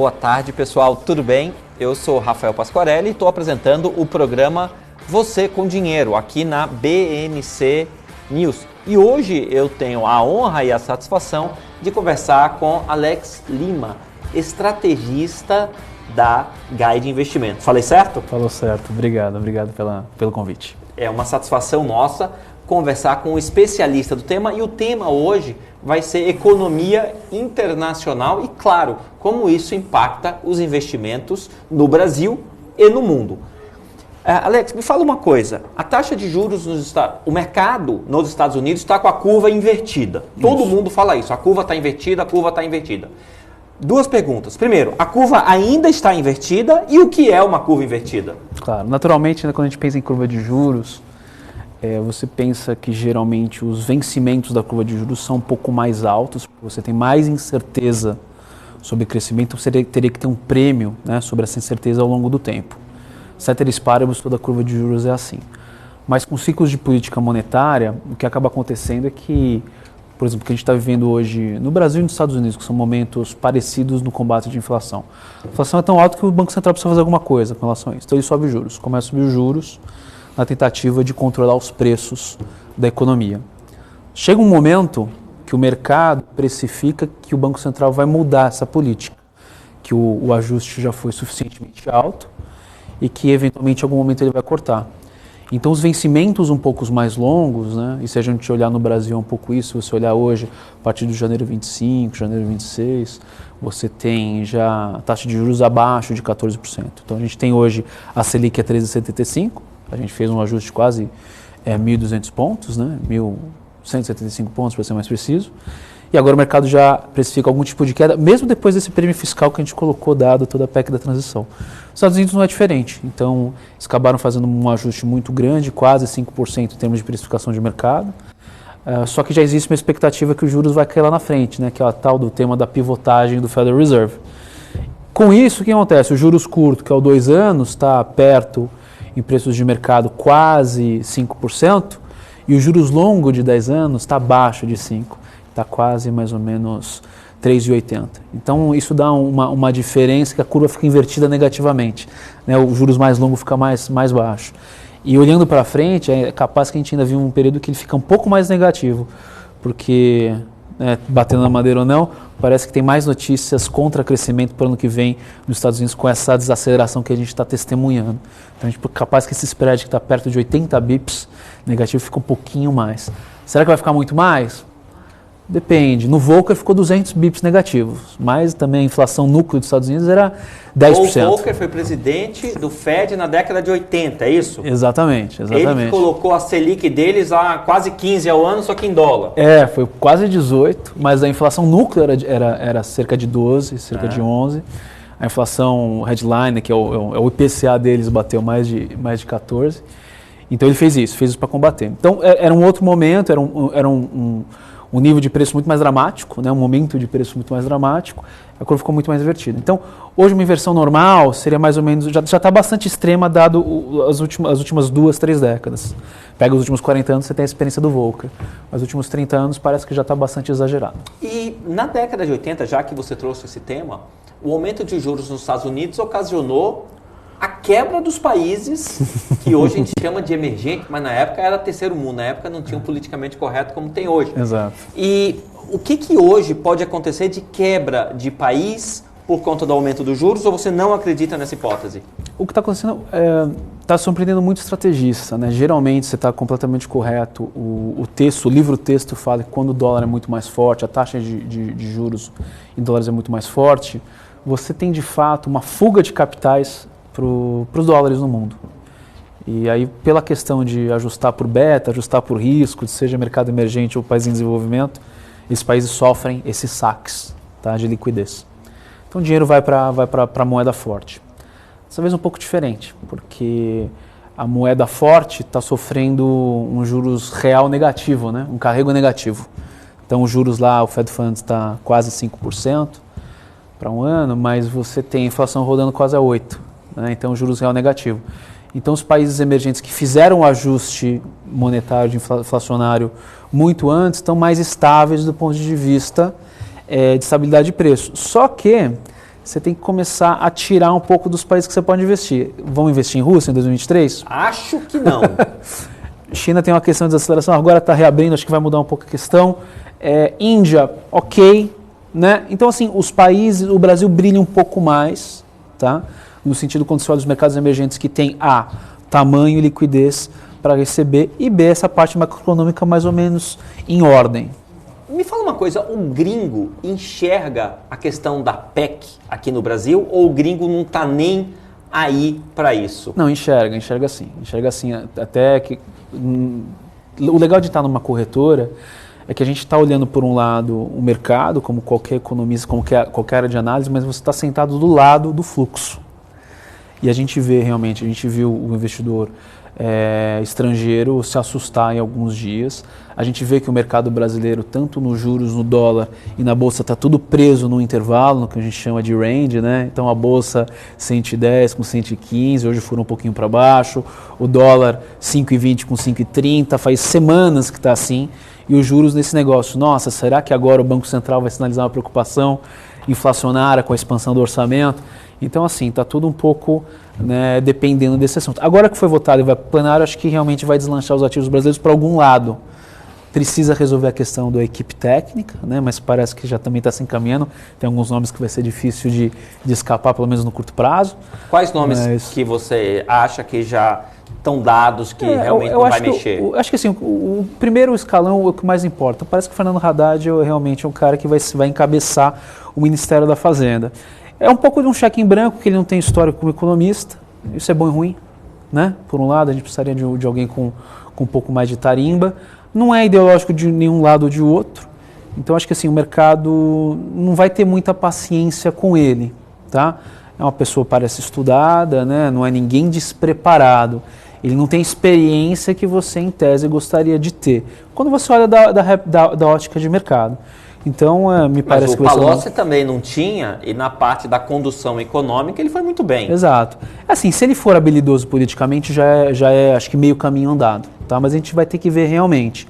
Boa tarde, pessoal, tudo bem? Eu sou Rafael Pasquarelli e estou apresentando o programa Você com Dinheiro, aqui na BNC News. E hoje eu tenho a honra e a satisfação de conversar com Alex Lima, estrategista da Guide Investimentos. Falei certo? Falou certo, obrigado pelo convite. É uma satisfação nossa conversar com um especialista do tema, e o tema hoje vai ser economia internacional e, claro, como isso impacta os investimentos no Brasil e no mundo. Alex, me fala uma coisa, a taxa de juros o mercado nos Estados Unidos está com a curva invertida. Todo mundo fala isso, a curva está invertida, a curva está invertida. Duas perguntas. Primeiro, a curva ainda está invertida e o que é uma curva invertida? Claro, naturalmente, quando a gente pensa em curva de juros, você pensa que geralmente os vencimentos da curva de juros são um pouco mais altos, porque você tem mais incerteza sobre crescimento, você teria que ter um prêmio, né, sobre essa incerteza ao longo do tempo. Ceteris paribus, toda a curva de juros é assim. Mas com ciclos de política monetária, o que acaba acontecendo é que, por exemplo, o que a gente está vivendo hoje no Brasil e nos Estados Unidos, que são momentos parecidos no combate de inflação. A inflação é tão alta que o Banco Central precisa fazer alguma coisa com relação a isso. Então ele sobe os juros, começa a subir os juros na tentativa de controlar os preços da economia. Chega um momento que o mercado precifica que o Banco Central vai mudar essa política, que o ajuste já foi suficientemente alto e que eventualmente em algum momento ele vai cortar. Então os vencimentos um pouco mais longos, né, e se a gente olhar no Brasil é um pouco isso, se você olhar hoje, a partir de janeiro 25, janeiro 26, você tem já a taxa de juros abaixo de 14%. Então a gente tem hoje a Selic a 13,75%, a gente fez um ajuste de quase 1.200 pontos, né, 1.175 pontos para ser mais preciso, e agora o mercado já precifica algum tipo de queda, mesmo depois desse prêmio fiscal que a gente colocou, dado toda a PEC da transição. Os Estados Unidos não é diferente, então eles acabaram fazendo um ajuste muito grande, quase 5% em termos de precificação de mercado, só que já existe uma expectativa que os juros vai cair lá na frente, né, que é a tal do tema da pivotagem do Federal Reserve. Com isso, o que acontece? Os juros curtos, que é o 2 anos, está perto em preços de mercado quase 5%, e os juros longos de 10 anos está abaixo de 5%, está quase mais ou menos 3,80. Então isso dá uma diferença que a curva fica invertida negativamente, né? Os juros mais longos fica mais baixo. E olhando para frente, é capaz que a gente ainda viu um período que ele fica um pouco mais negativo, porque, batendo na madeira ou não, parece que tem mais notícias contra crescimento para o ano que vem nos Estados Unidos com essa desaceleração que a gente está testemunhando. Então, a gente, capaz que esse spread que está perto de 80 bips negativo fica um pouquinho mais. Será que vai ficar muito mais? Depende. No Volcker ficou 200 bips negativos, mas também a inflação núcleo dos Estados Unidos era 10%. O Volcker foi presidente do Fed na década de 80, é isso? Exatamente. Ele colocou a Selic deles a quase 15 ao ano, só que em dólar. Foi quase 18, mas a inflação núcleo era cerca de 12, cerca de 11. A inflação headline, que é o IPCA deles, bateu mais de 14. Então ele fez isso para combater. Então era um outro momento, era um nível de preço muito mais dramático, né? Um momento de preço muito mais dramático, a curva ficou muito mais invertida. Então, hoje uma inversão normal seria mais ou menos, já está bastante extrema dado as últimas 2, 3 décadas. Pega os últimos 40 anos, você tem a experiência do Volcker. Os últimos 30 anos parece que já está bastante exagerado. E na década de 80, já que você trouxe esse tema, o aumento de juros nos Estados Unidos ocasionou a quebra dos países, que hoje a gente chama de emergente, mas na época era terceiro mundo, na época não tinha um politicamente correto como tem hoje. Exato. E o que hoje pode acontecer de quebra de país por conta do aumento dos juros, ou você não acredita nessa hipótese? O que está acontecendo está surpreendendo muito o estrategista, né? Geralmente você está completamente correto, o livro-texto fala que quando o dólar é muito mais forte, a taxa de juros em dólares é muito mais forte, você tem de fato uma fuga de capitais para os dólares no mundo. E aí, pela questão de ajustar por beta, ajustar por risco, seja mercado emergente ou país em desenvolvimento, esses países sofrem esses saques, tá, de liquidez. Então o dinheiro vai para a moeda forte. Dessa vez um pouco diferente, porque a moeda forte está sofrendo um juros real negativo, né, um carrego negativo. Então os juros lá, o Fed Funds está quase 5% para um ano, mas você tem a inflação rodando quase a 8%. Então, juros real negativo. Então, os países emergentes que fizeram o ajuste monetário, inflacionário muito antes, estão mais estáveis do ponto de vista de estabilidade de preço. Só que você tem que começar a tirar um pouco dos países que você pode investir. Vamos investir em Rússia em 2023? Acho que não. China tem uma questão de desaceleração, agora está reabrindo, acho que vai mudar um pouco a questão. Índia, ok, né? Então, assim, os países, o Brasil brilha um pouco mais, tá? No sentido, quando você olha os mercados emergentes que tem A, tamanho e liquidez para receber, e B, essa parte macroeconômica mais ou menos em ordem. Me fala uma coisa, o gringo enxerga a questão da PEC aqui no Brasil ou o gringo não está nem aí para isso? Não, enxerga sim, até que o legal de estar numa corretora é que a gente está olhando por um lado o mercado, como qualquer economista, como qualquer área de análise, mas você está sentado do lado do fluxo. E a gente viu o investidor estrangeiro se assustar em alguns dias. A gente vê que o mercado brasileiro, tanto nos juros, no dólar e na bolsa, está tudo preso no intervalo, no que a gente chama de range, né? Então a bolsa 110 com 115, hoje foram um pouquinho para baixo, o dólar 5,20 com 5,30, faz semanas que está assim, e os juros nesse negócio. Nossa, será que agora o Banco Central vai sinalizar uma preocupação inflacionária com a expansão do orçamento? Então, assim, está tudo um pouco, né, dependendo desse assunto. Agora que foi votado e vai para o plenário, acho que realmente vai deslanchar os ativos brasileiros para algum lado. Precisa resolver a questão da equipe técnica, né, mas parece que já também está se encaminhando. Tem alguns nomes que vai ser difícil de escapar, pelo menos no curto prazo. Quais nomes que você acha que já estão dados, que realmente não vai mexer? Acho que assim, o primeiro escalão é o que mais importa. Parece que o Fernando Haddad realmente é um cara que vai encabeçar o Ministério da Fazenda. É um pouco de um cheque em branco, que ele não tem história como economista. Isso é bom e ruim, né? Por um lado, a gente precisaria de alguém com um pouco mais de tarimba. Não é ideológico de nenhum lado ou de outro. Então, acho que assim, o mercado não vai ter muita paciência com ele, tá? É uma pessoa, parece estudada, né? Não é ninguém despreparado. Ele não tem experiência que você, em tese, gostaria de ter. Quando você olha da ótica de mercado. Então, me parece que... Mas o Palocci também não tinha, e na parte da condução econômica ele foi muito bem. Exato. Assim, se ele for habilidoso politicamente, já é acho que meio caminho andado, tá? Mas a gente vai ter que ver realmente.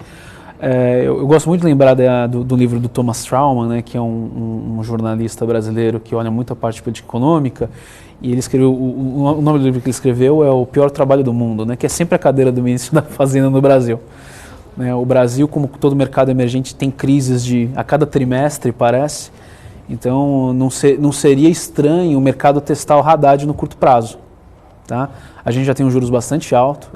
Eu gosto muito de lembrar do livro do Thomas Trauman, né, que é um jornalista brasileiro que olha muito a parte política econômica, e ele escreveu, o nome do livro que ele escreveu é O Pior Trabalho do Mundo, né, que é sempre a cadeira do ministro da Fazenda no Brasil. O Brasil, como todo mercado emergente, tem crises a cada trimestre, parece. Então, não seria estranho o mercado testar o Haddad no curto prazo. Tá? A gente já tem um juros bastante alto,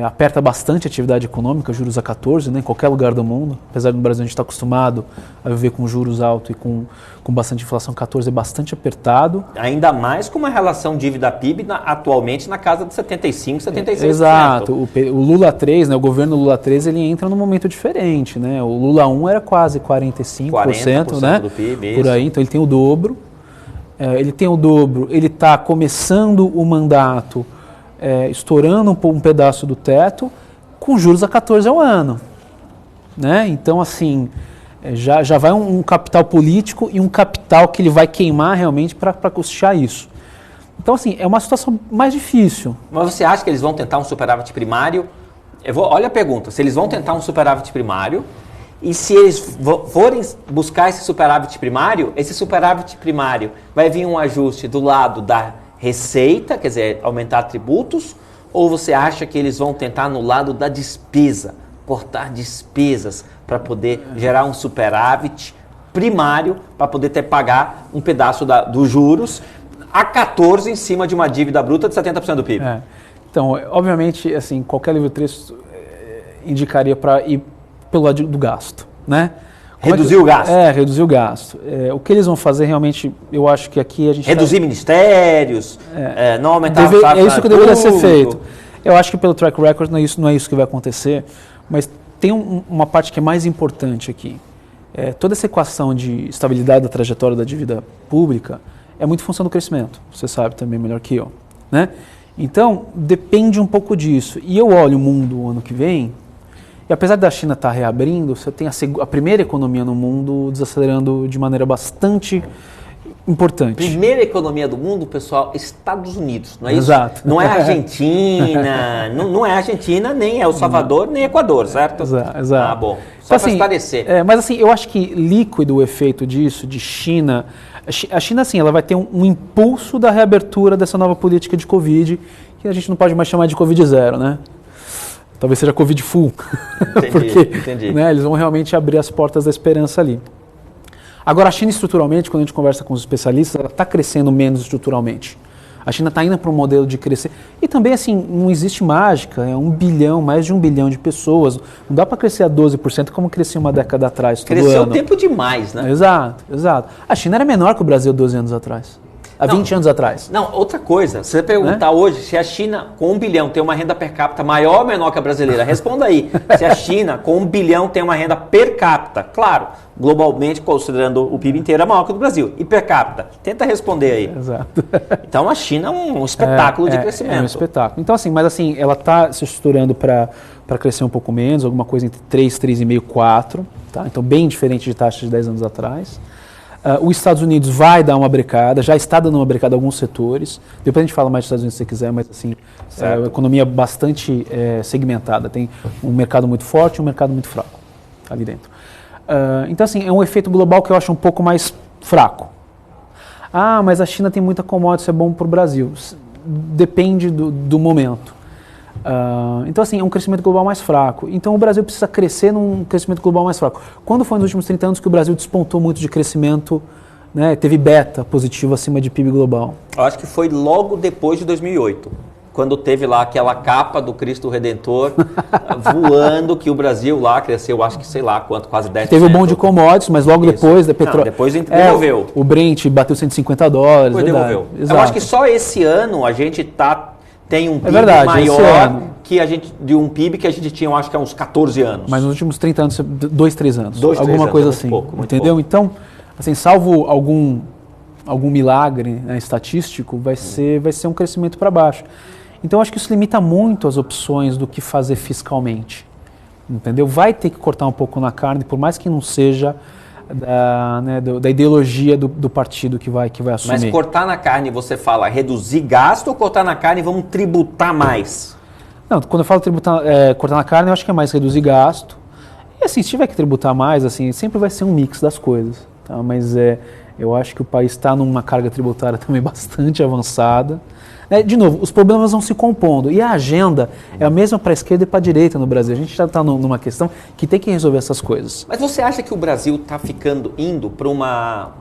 aperta bastante a atividade econômica, juros a 14, né, em qualquer lugar do mundo. Apesar do Brasil a gente estar acostumado a viver com juros altos e com bastante inflação, 14 é bastante apertado. Ainda mais com uma relação dívida-PIB atualmente na casa de 75%, 76%. Exato. O Lula 3, né, o governo Lula 3, ele entra num momento diferente. Né? O Lula 1 era quase 45%, 40% né, do PIB. Por aí, então ele tem o dobro. Ele está começando o mandato estourando um pedaço do teto, com juros a 14 ao ano. Né? Então, assim, já vai um capital político e um capital que ele vai queimar realmente para custear isso. Então, assim, é uma situação mais difícil. Mas você acha que eles vão tentar um superávit primário? Olha a pergunta, se eles vão tentar um superávit primário, e se eles forem buscar esse superávit primário vai vir um ajuste do lado da receita, quer dizer, aumentar tributos, ou você acha que eles vão tentar no lado da despesa, cortar despesas para poder gerar um superávit primário para poder pagar um pedaço dos juros a 14 em cima de uma dívida bruta de 70% do PIB? Então, obviamente, assim, qualquer livro 3 indicaria para ir pelo lado do gasto, né? Reduzir o gasto. Reduzir o gasto. O que eles vão fazer realmente, eu acho que aqui a gente... Reduzir ministérios, não aumentar o salário. É isso que deveria ser feito. Eu acho que pelo track record não é isso que vai acontecer, mas tem uma parte que é mais importante aqui. Toda essa equação de estabilidade da trajetória da dívida pública é muito função do crescimento. Você sabe também melhor que eu. Né? Então, depende um pouco disso. E eu olho o mundo o ano que vem... E apesar da China estar reabrindo, você tem a primeira economia no mundo desacelerando de maneira bastante importante. Primeira economia do mundo, pessoal, Estados Unidos, não é isso? Exato. Não é Argentina, não é Argentina, nem El Salvador, nem Equador, certo? Exato. Ah, bom. Só para esclarecer. Mas assim, eu acho que líquido o efeito disso, de China A China, assim, ela vai ter um impulso da reabertura dessa nova política de Covid, que a gente não pode mais chamar de Covid zero, né? Talvez seja Covid full, porque né, eles vão realmente abrir as portas da esperança ali. Agora, a China estruturalmente, quando a gente conversa com os especialistas, ela está crescendo menos estruturalmente. A China está indo para um modelo de crescer. E também, assim, não existe mágica, é 1 bilhão, mais de 1 bilhão de pessoas. Não dá para crescer a 12% como crescia uma década atrás, todo Cresceu ano. tempo demais, né? Exato, exato. A China era menor que o Brasil 12 anos atrás. Há 20 anos atrás. Não, outra coisa, se você perguntar hoje se a China com 1 bilhão tem uma renda per capita maior ou menor que a brasileira, responda aí. Se a China com 1 bilhão tem uma renda per capita, claro, globalmente, considerando o PIB inteiro, é maior que o do Brasil. E per capita? Tenta responder aí. Exato. Então a China é um espetáculo de crescimento. É um espetáculo. Então assim, mas assim, ela está se estruturando para crescer um pouco menos, alguma coisa entre 3, 3,5, 4. Tá? Então bem diferente de taxa de 10 anos atrás. Os Estados Unidos vai dar uma brecada, já está dando uma brecada em alguns setores. Depois a gente fala mais dos Estados Unidos se você quiser, mas assim, é uma economia bastante segmentada. Tem um mercado muito forte e um mercado muito fraco ali dentro. Então assim, é um efeito global que eu acho um pouco mais fraco. Ah, mas a China tem muita commodity, isso é bom para o Brasil. Depende do momento. Então assim, é um crescimento global mais fraco. Então o Brasil precisa crescer num crescimento global mais fraco. Quando foi nos últimos 30 anos que o Brasil despontou muito de crescimento, né, teve beta positivo acima de PIB global? Eu acho que foi logo depois de 2008. Quando teve lá aquela capa do Cristo Redentor voando, que o Brasil lá cresceu, acho que sei lá quanto, quase 10%. Teve o bom de commodities, mas logo depois da petróleo. Depois devolveu. O Brent bateu $150. Depois devolveu. Eu acho que só esse ano a gente tem um PIB maior que a gente, de um PIB que a gente tinha, eu acho que há uns 14 anos. Mas nos últimos 30 anos, 2, 3 anos. 2, 3 alguma anos, coisa muito assim. Pouco, muito entendeu? Pouco. Então, assim, salvo algum milagre, né, estatístico, vai ser um crescimento para baixo. Então, acho que isso limita muito as opções do que fazer fiscalmente. Entendeu? Vai ter que cortar um pouco na carne, por mais que não seja da ideologia do partido que vai assumir. Mas cortar na carne, você fala reduzir gasto ou cortar na carne e vamos tributar mais? Não, quando eu falo cortar na carne, eu acho que é mais reduzir gasto. E assim, se tiver que tributar mais, assim, sempre vai ser um mix das coisas. Tá? Mas eu acho que o país está numa carga tributária também bastante avançada. De novo, os problemas vão se compondo. E a agenda é a mesma para a esquerda e para a direita no Brasil. A gente já está numa questão que tem que resolver essas coisas. Mas você acha que o Brasil está indo para uma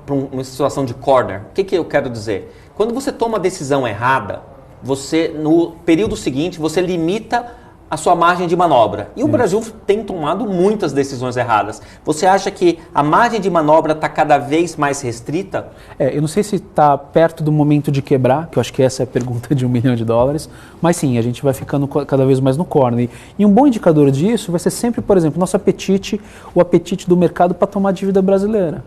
situação de corner? O que eu quero dizer? Quando você toma a decisão errada, você, no período seguinte, você limita a sua margem de manobra. E o Brasil tem tomado muitas decisões erradas. Você acha que a margem de manobra está cada vez mais restrita? Eu não sei se está perto do momento de quebrar, que eu acho que essa é a pergunta de $1 milhão, mas sim, a gente vai ficando cada vez mais no corner. E um bom indicador disso vai ser sempre, por exemplo, o apetite do mercado para tomar dívida brasileira.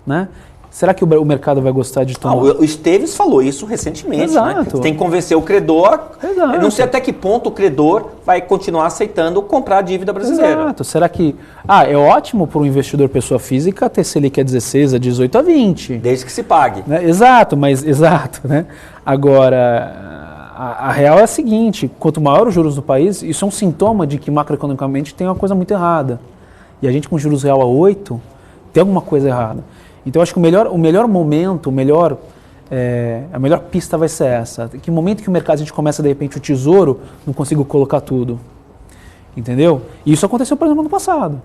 Né? Será que o mercado vai gostar de tomar? O Esteves falou isso recentemente. Exato. Né? Você tem que convencer o credor. Exato. Eu não sei até que ponto o credor vai continuar aceitando comprar a dívida brasileira. Exato. Será que... é ótimo para o investidor pessoa física ter Selic a 16, a 18, a 20. Desde que se pague. Né? Exato. Né? Agora, a real é a seguinte, quanto maior os juros do país, isso é um sintoma de que macroeconomicamente tem uma coisa muito errada. E a gente com juros real a 8, tem alguma coisa errada. Então, eu acho que o melhor momento, a melhor pista vai ser essa. Que momento que o mercado, a gente começa, de repente, o tesouro, não consigo colocar tudo. Entendeu? E isso aconteceu, por exemplo, no passado.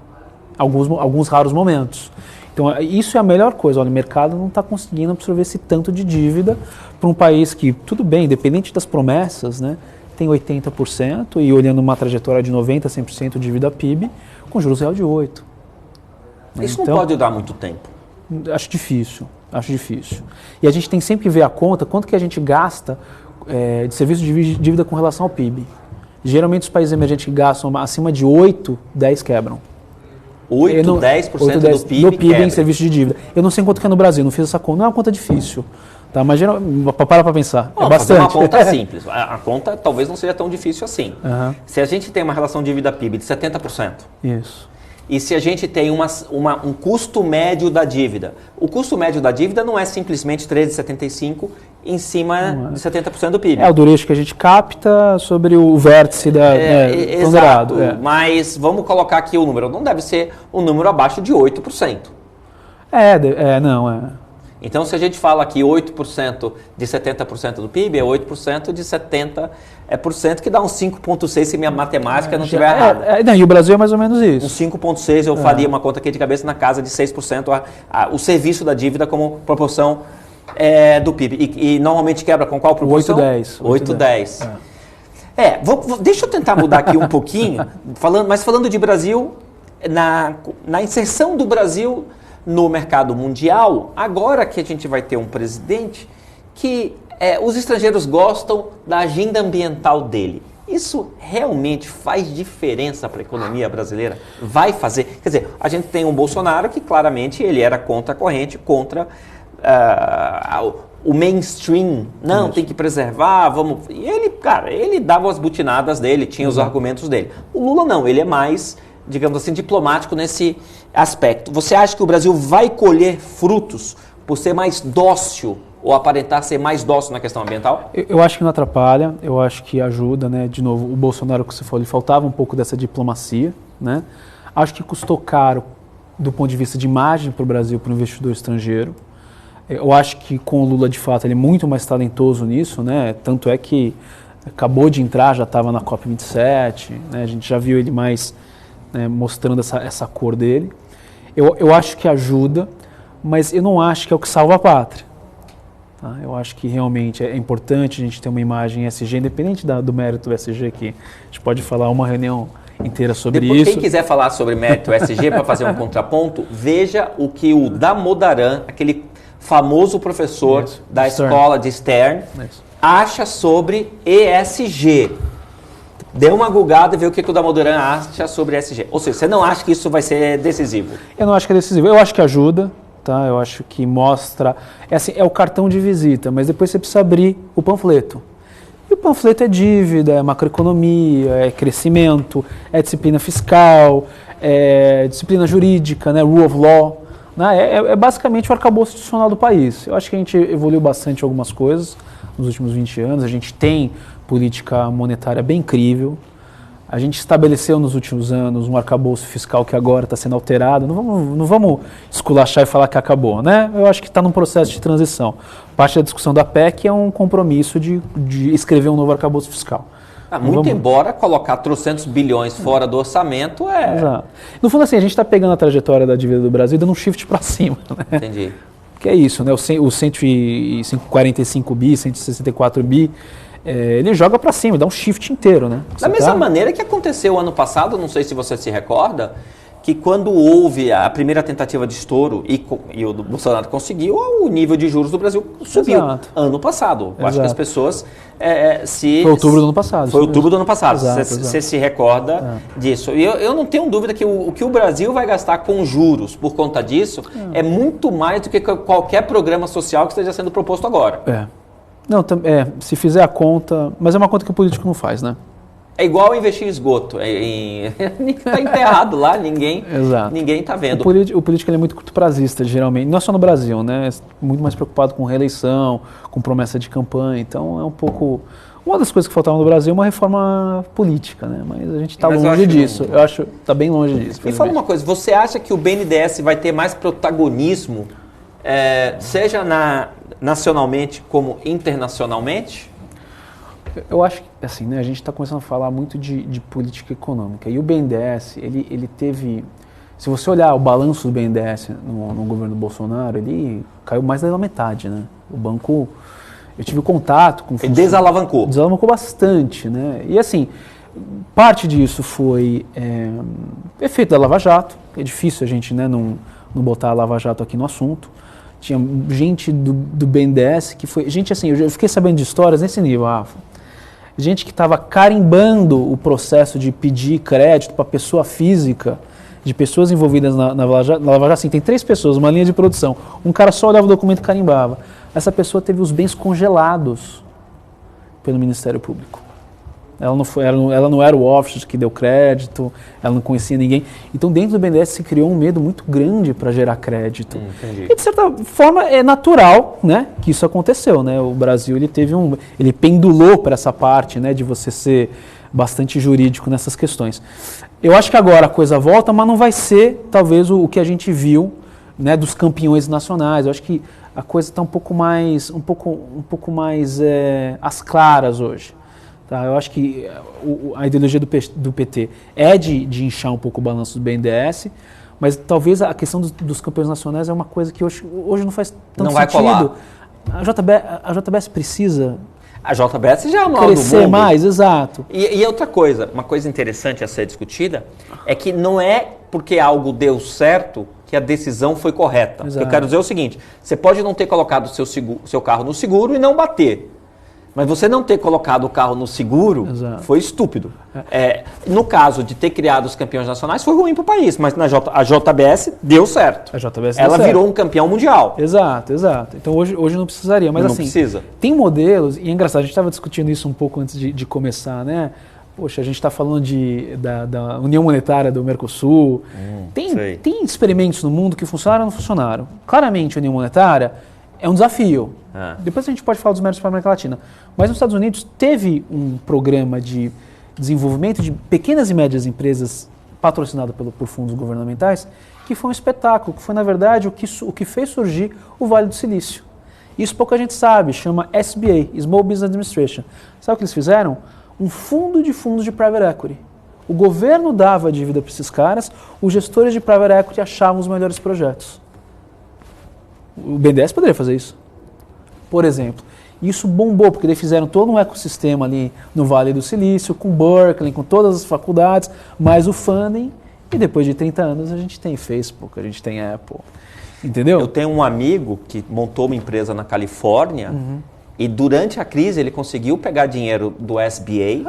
Alguns raros momentos. Então, isso é a melhor coisa. Olha, o mercado não está conseguindo absorver esse tanto de dívida para um país que, tudo bem, independente das promessas, né, tem 80% e olhando uma trajetória de 90%, 100% de dívida PIB, com juros real de 8%. Isso não pode dar muito tempo. Acho difícil. E a gente tem sempre que ver a conta, quanto que a gente gasta de serviço de dívida com relação ao PIB. Geralmente os países emergentes que gastam acima de 8, 10 quebram. 8, 10% do PIB em serviço de dívida. Eu não sei quanto que é no Brasil, não fiz essa conta. Não é uma conta difícil. Tá? Mas para pensar. É bastante. Uma conta simples. A conta talvez não seja tão difícil assim. Se a gente tem uma relação dívida PIB de 70%. Isso. E se a gente tem um custo médio da dívida, o custo médio da dívida não é simplesmente 13,75 em cima de 70% do PIB. É o durecho que a gente capta sobre o vértice ponderado. Exato, mas vamos colocar aqui o número. Não deve ser um número abaixo de 8%. Não é. Então, se a gente fala aqui 8% de 70% do PIB, é 8% de 70%, que dá uns 5,6% se minha matemática não estiver errada. E o Brasil é mais ou menos isso. Uns 5,6% eu faria uma conta aqui de cabeça na casa de 6% o serviço da dívida como proporção do PIB. E normalmente quebra com qual proporção? 8,10. Deixa eu tentar mudar aqui um pouquinho, mas falando de Brasil, na inserção do Brasil no mercado mundial, agora que a gente vai ter um presidente que os estrangeiros gostam da agenda ambiental dele. Isso realmente faz diferença para a economia brasileira? Vai fazer? Quer dizer, a gente tem um Bolsonaro que claramente ele era contra a corrente, contra o mainstream. Não, tem que preservar, vamos... E ele dava as butinadas dele, tinha os argumentos dele. O Lula não, ele é mais, digamos assim, diplomático nesse aspecto. Você acha que o Brasil vai colher frutos por ser mais dócil ou aparentar ser mais dócil na questão ambiental? Eu acho que não atrapalha, eu acho que ajuda, né? De novo, o Bolsonaro, que você falou, ele faltava um pouco dessa diplomacia, né? Acho que custou caro do ponto de vista de imagem para o Brasil, para o investidor estrangeiro. Eu acho que com o Lula, de fato, ele é muito mais talentoso nisso, né? Tanto é que acabou de entrar, já estava na COP27, né? A gente já viu ele mais, né, mostrando essa cor dele. Eu acho que ajuda, mas eu não acho que é o que salva a pátria. Tá? Eu acho que realmente é importante a gente ter uma imagem ESG, independente do mérito do ESG, que a gente pode falar uma reunião inteira sobre Depois, isso. Quem quiser falar sobre mérito ESG para fazer um contraponto, veja o que o Damodaran, aquele famoso professor da escola de Stern, acha sobre ESG. Dê uma googada e vê o que o Damodaran acha sobre ESG. Ou seja, você não acha que isso vai ser decisivo? Eu não acho que é decisivo. Eu acho que ajuda, tá? Eu acho que mostra... É o cartão de visita, mas depois você precisa abrir o panfleto. E o panfleto é dívida, é macroeconomia, é crescimento, é disciplina fiscal, é disciplina jurídica, né? Rule of law. Né? É basicamente o arcabouço institucional do país. Eu acho que a gente evoluiu bastante em algumas coisas nos últimos 20 anos. A gente tem política monetária bem incrível. A gente estabeleceu nos últimos anos um arcabouço fiscal que agora está sendo alterado. Não vamos esculachar e falar que acabou, né? Eu acho que está num processo de transição. Parte da discussão da PEC é um compromisso de escrever um novo arcabouço fiscal. Embora colocar 300 bilhões fora do orçamento Exato. No fundo, assim, a gente está pegando a trajetória da dívida do Brasil e dando um shift para cima. Né? Entendi. Que é isso, né? O 145 bi, 164 bi, ele joga para cima, dá um shift inteiro, né? Da mesma maneira que aconteceu ano passado, não sei se você se recorda, que quando houve a primeira tentativa de estouro e o Bolsonaro conseguiu, o nível de juros do Brasil subiu. Exato. Ano passado. Eu acho que as pessoas Foi outubro do ano passado. Foi outubro do ano passado. Você se recorda disso. E eu não tenho dúvida que o que o Brasil vai gastar com juros por conta disso é muito mais do que qualquer programa social que esteja sendo proposto agora. Não, se fizer a conta... Mas é uma conta que o político não faz, né? É igual investir em esgoto. Está enterrado lá, ninguém está vendo. O político ele é muito curto-prazista, geralmente. Não é só no Brasil, né? É muito mais preocupado com reeleição, com promessa de campanha. Então, é um pouco... Uma das coisas que faltava no Brasil é uma reforma política, né? Mas a gente está longe disso. Eu acho que está bem longe disso. Me fala uma coisa, você acha que o BNDES vai ter mais protagonismo, seja nacionalmente como internacionalmente? Eu acho que, assim, né, a gente está começando a falar muito de política econômica. E o BNDES, ele teve... Se você olhar o balanço do BNDES no governo Bolsonaro, ele caiu mais da metade, né? O banco... Eu tive contato com... Ele desalavancou. Desalavancou bastante, né? E, assim, parte disso foi efeito da Lava Jato. É difícil a gente, né, não botar a Lava Jato aqui no assunto. Tinha gente do BNDES que foi... Gente, assim, eu fiquei sabendo de histórias nesse nível, Rafa. Gente que estava carimbando o processo de pedir crédito para pessoa física, de pessoas envolvidas na Lava Jato. Assim, tem 3 pessoas, uma linha de produção. Um cara só olhava o documento e carimbava. Essa pessoa teve os bens congelados pelo Ministério Público. Ela não era o office que deu crédito, ela não conhecia ninguém. Então, dentro do BNDES se criou um medo muito grande para gerar crédito. Entendi. E, de certa forma, é natural, né, que isso aconteceu. Né? O Brasil ele pendulou para essa parte, né, de você ser bastante jurídico nessas questões. Eu acho que agora a coisa volta, mas não vai ser, talvez, o que a gente viu, né, dos campeões nacionais. Eu acho que a coisa está um pouco mais às claras hoje. Tá? Eu acho que a ideologia do PT é de inchar um pouco o balanço do BNDES, mas talvez a questão dos campeões nacionais é uma coisa que hoje não faz tanto sentido. Colar. A JBS precisa... A JBS já é o maior crescer do mundo. Mais, exato. E outra coisa, uma coisa interessante a ser discutida, é que não é porque algo deu certo que a decisão foi correta. O que eu quero dizer é o seguinte, você pode não ter colocado o seu carro no seguro e não bater. Mas você não ter colocado o carro no seguro foi estúpido. No caso de ter criado os campeões nacionais, foi ruim para o país, mas a JBS deu certo. Ela virou um campeão mundial. Exato. Então hoje não precisaria. Mas não assim, precisa. Tem modelos, e é engraçado, a gente estava discutindo isso um pouco antes de começar, né? Poxa, a gente está falando da União Monetária do Mercosul. Tem experimentos no mundo que funcionaram ou não funcionaram. Claramente, a União Monetária é um desafio. Depois a gente pode falar dos méritos para a América Latina. Mas nos Estados Unidos teve um programa de desenvolvimento de pequenas e médias empresas patrocinado por fundos governamentais, que foi um espetáculo, que foi, na verdade, o que fez surgir o Vale do Silício. Isso pouca gente sabe, chama SBA, Small Business Administration. Sabe o que eles fizeram? Um fundo de fundos de private equity. O governo dava dívida para esses caras, os gestores de private equity achavam os melhores projetos. O BNDES poderia fazer isso, por exemplo. Isso bombou, porque eles fizeram todo um ecossistema ali no Vale do Silício, com Berkeley, com todas as faculdades, mais o funding, e depois de 30 anos a gente tem Facebook, a gente tem Apple, entendeu? Eu tenho um amigo que montou uma empresa na Califórnia, e durante a crise ele conseguiu pegar dinheiro do SBA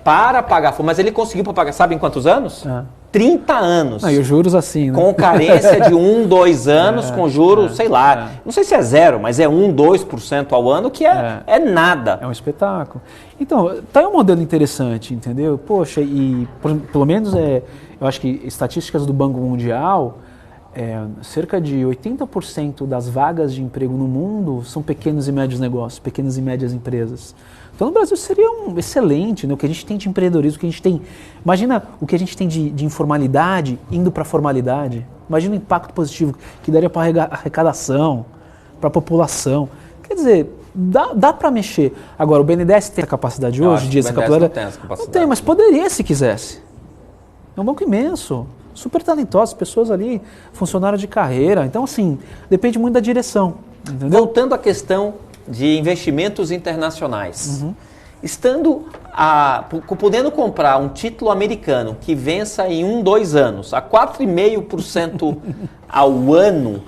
para pagar, mas ele conseguiu para pagar, sabe em quantos anos? 30 anos. E os juros assim, né? Com carência de 1, 2 anos, com juros, sei lá, não sei se é 0, mas é 1, 2% ao ano, que é nada. É um espetáculo. Então, tá aí um modelo interessante, entendeu? Poxa, e pelo menos eu acho que estatísticas do Banco Mundial, cerca de 80% das vagas de emprego no mundo são pequenos e médios negócios, pequenas e médias empresas. Então no Brasil seria excelente, né? O que a gente tem de empreendedorismo, o que a gente tem... Imagina o que a gente tem de informalidade indo para a formalidade. Imagina o impacto positivo que daria para a arrecadação, para a população. Quer dizer, dá para mexer. Agora, o BNDES tem a capacidade hoje de não tem, mas poderia se quisesse. É um banco imenso, super talentoso, pessoas ali, funcionários de carreira. Então, assim, depende muito da direção. Entendeu? Voltando à questão de investimentos internacionais. Podendo comprar um título americano que vença em 1, 2 anos, a 4,5% ao ano,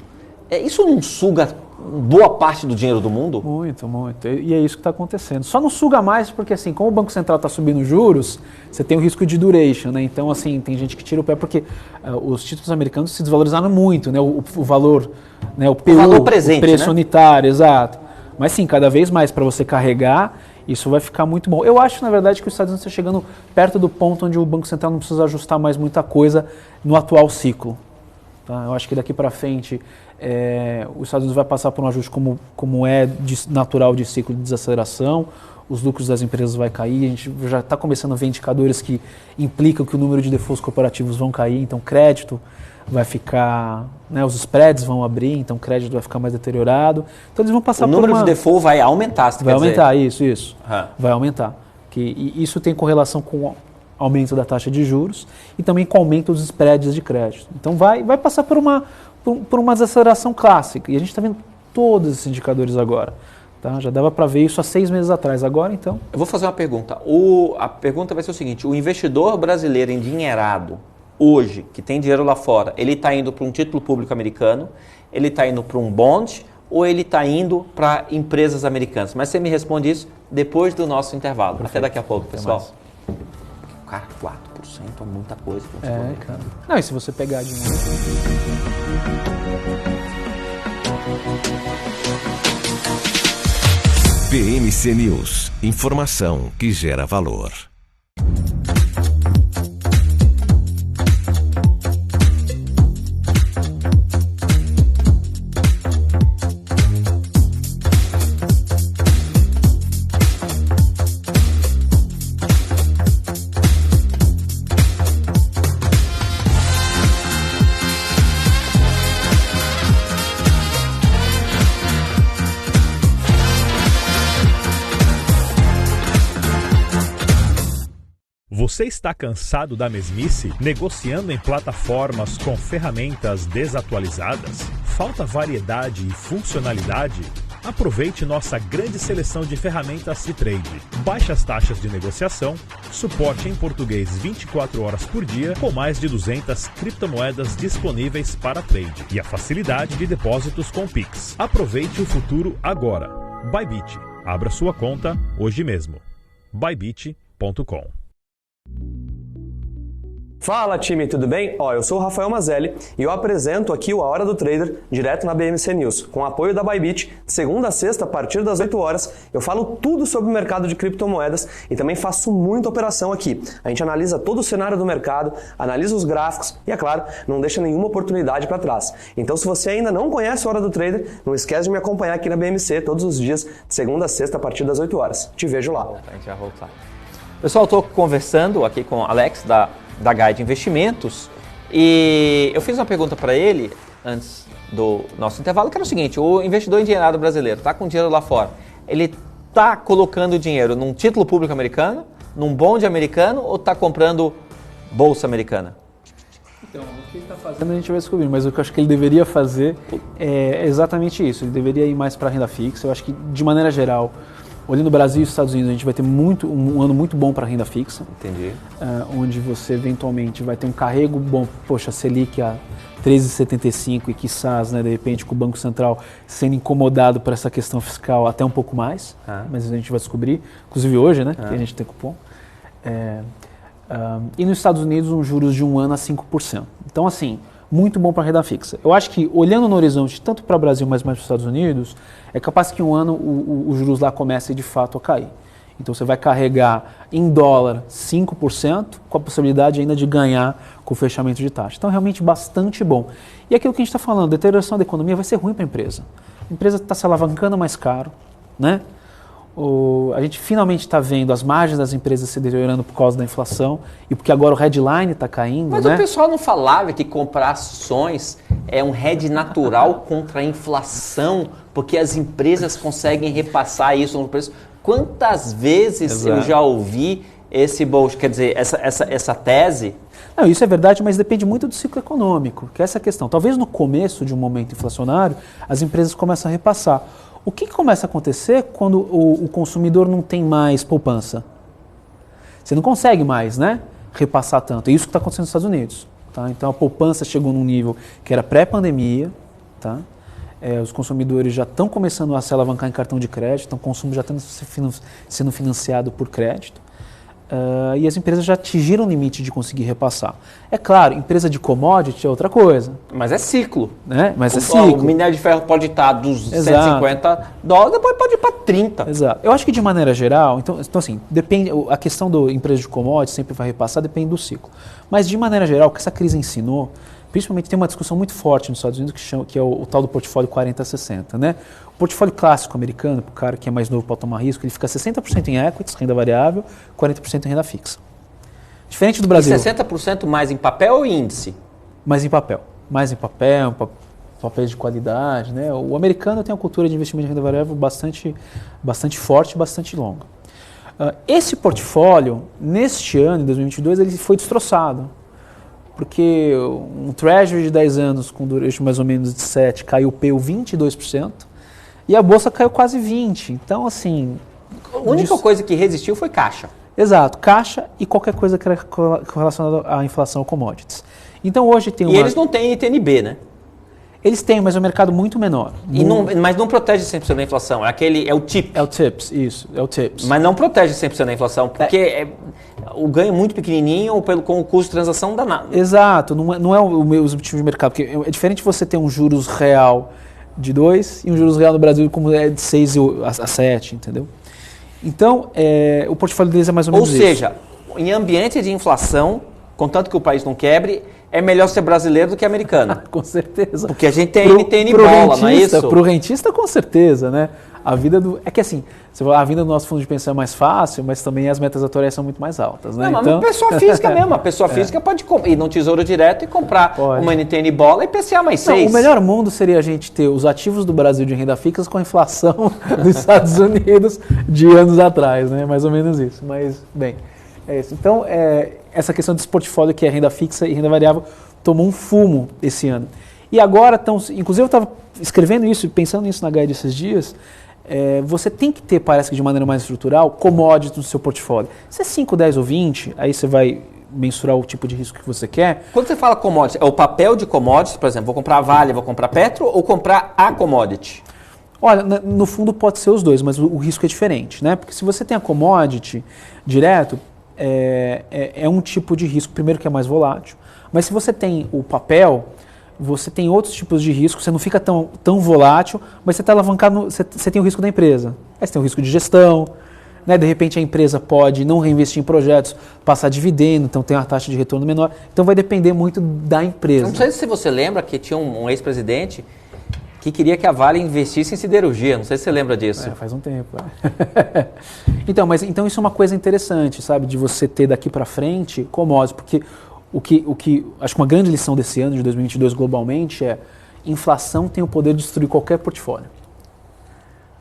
isso não suga boa parte do dinheiro do mundo? Muito. E é isso que está acontecendo. Só não suga mais porque, assim, como o Banco Central está subindo juros, você tem o risco de duration, né? Então, assim, tem gente que tira o pé porque os títulos americanos se desvalorizaram muito, né? O valor, né? O valor presente, o preço né? unitário, exato. Mas sim, cada vez mais para você carregar, isso vai ficar muito bom. Eu acho, na verdade, que os Estados Unidos está chegando perto do ponto onde o Banco Central não precisa ajustar mais muita coisa no atual ciclo. Tá? Eu acho que daqui para frente os Estados Unidos vai passar por um ajuste como natural de ciclo de desaceleração, os lucros das empresas vai cair, a gente já está começando a ver indicadores que implicam que o número de defaults corporativos vão cair, então crédito vai ficar, né, os spreads vão abrir, então o crédito vai ficar mais deteriorado. Então eles vão passar por o número de default vai aumentar, vai aumentar, isso. Vai aumentar. E isso tem correlação com o aumento da taxa de juros e também com o aumento dos spreads de crédito. Então vai passar por uma desaceleração clássica. E a gente está vendo todos esses indicadores agora. Tá? Já dava para ver isso há 6 meses atrás. Agora, então... Eu vou fazer uma pergunta. A pergunta vai ser o seguinte: o investidor brasileiro endinheirado, hoje, que tem dinheiro lá fora, ele está indo para um título público americano, ele está indo para um bond ou ele está indo para empresas americanas? Mas você me responde isso depois do nosso intervalo. Perfeito. Até daqui a pouco, pessoal. Cara, 4% é muita coisa. Cara. Não, e se você pegar de novo... PMC News. Informação que gera valor. Você está cansado da mesmice? Negociando em plataformas com ferramentas desatualizadas? Falta variedade e funcionalidade? Aproveite nossa grande seleção de ferramentas de trade. Baixas taxas de negociação, suporte em português 24 horas por dia, com mais de 200 criptomoedas disponíveis para trade e a facilidade de depósitos com Pix. Aproveite o futuro agora. Bybit. Abra sua conta hoje mesmo. Bybit.com. Fala time, tudo bem? Eu sou o Rafael Mazelli e eu apresento aqui o A Hora do Trader direto na BMC News. Com o apoio da Bybit, de segunda a sexta, a partir das 8 horas, eu falo tudo sobre o mercado de criptomoedas e também faço muita operação aqui. A gente analisa todo o cenário do mercado, analisa os gráficos e, é claro, não deixa nenhuma oportunidade para trás. Então, se você ainda não conhece a Hora do Trader, não esquece de me acompanhar aqui na BMC todos os dias, de segunda a sexta, a partir das 8 horas. Te vejo lá. A gente vai voltar. Pessoal, estou conversando aqui com o Alex da Guide Investimentos e eu fiz uma pergunta para ele antes do nosso intervalo, que era o seguinte: o investidor endinheirado brasileiro está com dinheiro lá fora, ele está colocando dinheiro num título público americano, num bonde americano ou está comprando bolsa americana? Então, o que ele está fazendo a gente vai descobrir, mas o que eu acho que ele deveria fazer é exatamente isso, ele deveria ir mais para a renda fixa. Eu acho que, de maneira geral, olhando o Brasil e os Estados Unidos, a gente vai ter um ano muito bom para renda fixa. Entendi. Onde você eventualmente vai ter um carrego bom, Selic a 13,75 e quizás, de repente, com o Banco Central sendo incomodado por essa questão fiscal até um pouco mais, mas a gente vai descobrir, inclusive hoje, que a gente tem cupom. E nos Estados Unidos, um juros de um ano a 5%. Então, assim, muito bom para a renda fixa. Eu acho que, olhando no horizonte, tanto para o Brasil, mas mais para os Estados Unidos, é capaz que um ano os juros lá comecem de fato a cair. Então você vai carregar em dólar 5%, com a possibilidade ainda de ganhar com o fechamento de taxa. Então, realmente bastante bom. E aquilo que a gente está falando, deterioração da economia vai ser ruim para a empresa. A empresa está se alavancando mais caro, né? A gente finalmente está vendo as margens das empresas se deteriorando por causa da inflação e porque agora o headline está caindo. Mas o pessoal não falava que comprar ações é um hedge natural contra a inflação, porque as empresas conseguem repassar isso no preço. Quantas vezes eu já ouvi essa tese? Não, isso é verdade, mas depende muito do ciclo econômico, que é essa questão. Talvez no começo de um momento inflacionário, as empresas começam a repassar. O que começa a acontecer quando o consumidor não tem mais poupança? Você não consegue mais, repassar tanto. É isso que está acontecendo nos Estados Unidos. Tá? Então a poupança chegou num nível que era pré-pandemia. Tá? Os consumidores já estão começando a se alavancar em cartão de crédito, então o consumo já está sendo financiado por crédito. E as empresas já atingiram o limite de conseguir repassar. É claro, empresa de commodity é outra coisa. Mas é ciclo. Mas é ciclo. O minério de ferro pode estar dos $150, depois pode ir para 30. Exato. Eu acho que de maneira geral, então assim, depende, a questão da empresa de commodity sempre vai repassar, depende do ciclo. Mas de maneira geral, o que essa crise ensinou, principalmente tem uma discussão muito forte nos Estados Unidos que é o tal do portfólio 40-60, O portfólio clássico americano, para o cara que é mais novo para tomar risco, ele fica 60% em equities, renda variável, 40% em renda fixa. Diferente do Brasil. E 60% mais em papel ou índice? Mais em papel. Papéis de qualidade. O americano tem uma cultura de investimento em renda variável bastante forte e bastante longa. Esse portfólio, neste ano, em 2022, ele foi destroçado. Porque um Treasury de 10 anos com duration mais ou menos de 7 caiu o PU 22%. E a bolsa caiu quase 20%. Então, assim... A única coisa que resistiu foi caixa. Exato, caixa e qualquer coisa que era relacionada à inflação ou commodities. Então, hoje tem E eles não têm NTNB, né? Eles têm, mas é um mercado muito menor. Mas não protege 100% da inflação. É o TIP. É o TIPS, isso. É o TIPS. Mas não protege 100% da inflação, porque o ganho é muito pequenininho com o custo de transação danado. Exato. Não é o meu objetivo de mercado. Porque é diferente você ter um juros real de 2 e um juros real no Brasil como é de 6 a 7, entendeu? Então, o portfólio deles é mais ou menos isso. Ou seja, em ambiente de inflação, contanto que o país não quebre, é melhor ser brasileiro do que americano. Com certeza. Porque a gente tem NTN bola, não é isso? Para o rentista, com certeza, A vida é que assim, a vida do nosso fundo de pensão é mais fácil, mas também as metas atuais são muito mais altas, Não, mas a pessoa física mesmo. A pessoa física pode ir no Tesouro Direto e comprar uma NTN bola e PCA mais 6. O melhor mundo seria a gente ter os ativos do Brasil de renda fixa com a inflação dos Estados Unidos de anos atrás, Mais ou menos isso. Mas, bem... É isso. Então, essa questão desse portfólio que é renda fixa e renda variável tomou um fumo esse ano. E agora, inclusive eu estava escrevendo isso e pensando nisso na Guide esses dias, você tem que ter, parece que de maneira mais estrutural, commodities no seu portfólio. Se é 5, 10 ou 20, aí você vai mensurar o tipo de risco que você quer. Quando você fala commodities, é o papel de commodities, por exemplo, vou comprar a Vale, vou comprar Petro ou comprar a commodity? Olha, no fundo pode ser os dois, mas o risco é diferente, né? Porque se você tem a commodity direto, é um tipo de risco, primeiro que é mais volátil, mas se você tem o papel, você tem outros tipos de risco, você não fica tão volátil, mas você está alavancado, você tem o risco da empresa. Aí você tem o risco de gestão, né? De repente a empresa pode não reinvestir em projetos, passar dividendo, então tem uma taxa de retorno menor. Então vai depender muito da empresa. Não sei se você lembra que tinha um ex-presidente que queria que a Vale investisse em siderurgia. Não sei se você lembra disso. Faz um tempo. Então isso é uma coisa interessante, sabe? De você ter daqui para frente commodities, porque o que acho que uma grande lição desse ano, de 2022 globalmente, inflação tem o poder de destruir qualquer portfólio.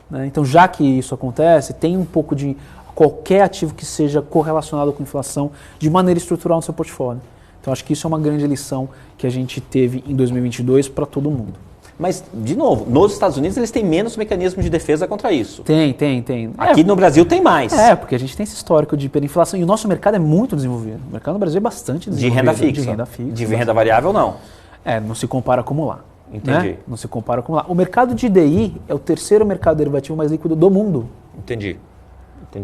Né? Então, já que isso acontece, tem um pouco de qualquer ativo que seja correlacionado com inflação de maneira estrutural no seu portfólio. Então, acho que isso é uma grande lição que a gente teve em 2022 para todo mundo. Mas, de novo, nos Estados Unidos eles têm menos mecanismos de defesa contra isso. Tem. Aqui no Brasil tem mais. Porque a gente tem esse histórico de hiperinflação e o nosso mercado é muito desenvolvido. O mercado no Brasil é bastante desenvolvido. De renda fixa. De renda variável, não. Não se compara como lá. Entendi. Né? Não se compara como lá. O mercado de DI é o terceiro mercado derivativo mais líquido do mundo. Entendi.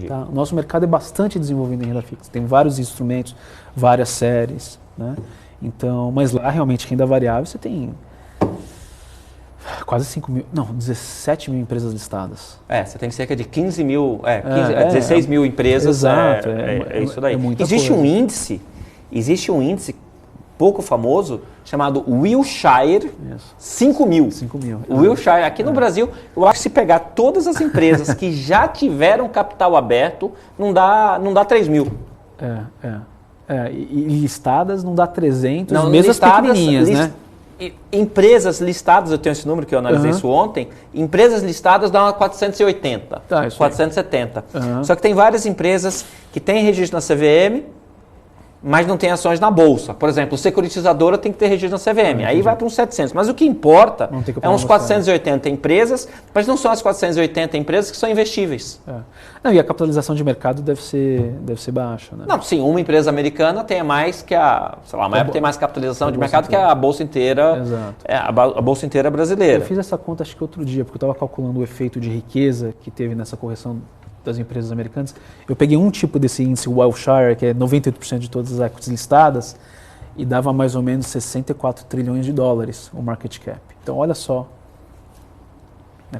Tá? O nosso mercado é bastante desenvolvido em renda fixa. Tem vários instrumentos, várias séries. Né? Então, mas lá realmente renda variável você tem quase 17 mil empresas listadas. Você tem cerca de 15 mil, 16 mil empresas. Exato. É isso daí. Existe um índice pouco famoso chamado Wilshire 5.000. 5.000. O Wilshire, aqui no Brasil, eu acho que se pegar todas as empresas que já tiveram capital aberto, não dá 3 mil. E listadas não dá 300, mesmo as pequenininhas, né? Empresas listadas, eu tenho esse número que eu analisei isso ontem, empresas listadas dá uma 480, 470. Só que tem várias empresas que têm registro na CVM, mas não tem ações na Bolsa. Por exemplo, securitizadora tem que ter registro na CVM, aí vai para uns 700. Mas o que importa é uns 480 empresas, mas não são as 480 empresas que são investíveis. E a capitalização de mercado deve ser baixa, né? Não, sim, uma empresa americana tem mais que a Maior tem mais capitalização de mercado que a Bolsa inteira, a Bolsa inteira brasileira. Eu fiz essa conta acho que outro dia, porque eu estava calculando o efeito de riqueza que teve nessa correção das empresas americanas. Eu peguei um tipo desse índice Wilshire, que é 98% de todas as equities listadas, e dava mais ou menos 64 trilhões de dólares o market cap. Então, olha só.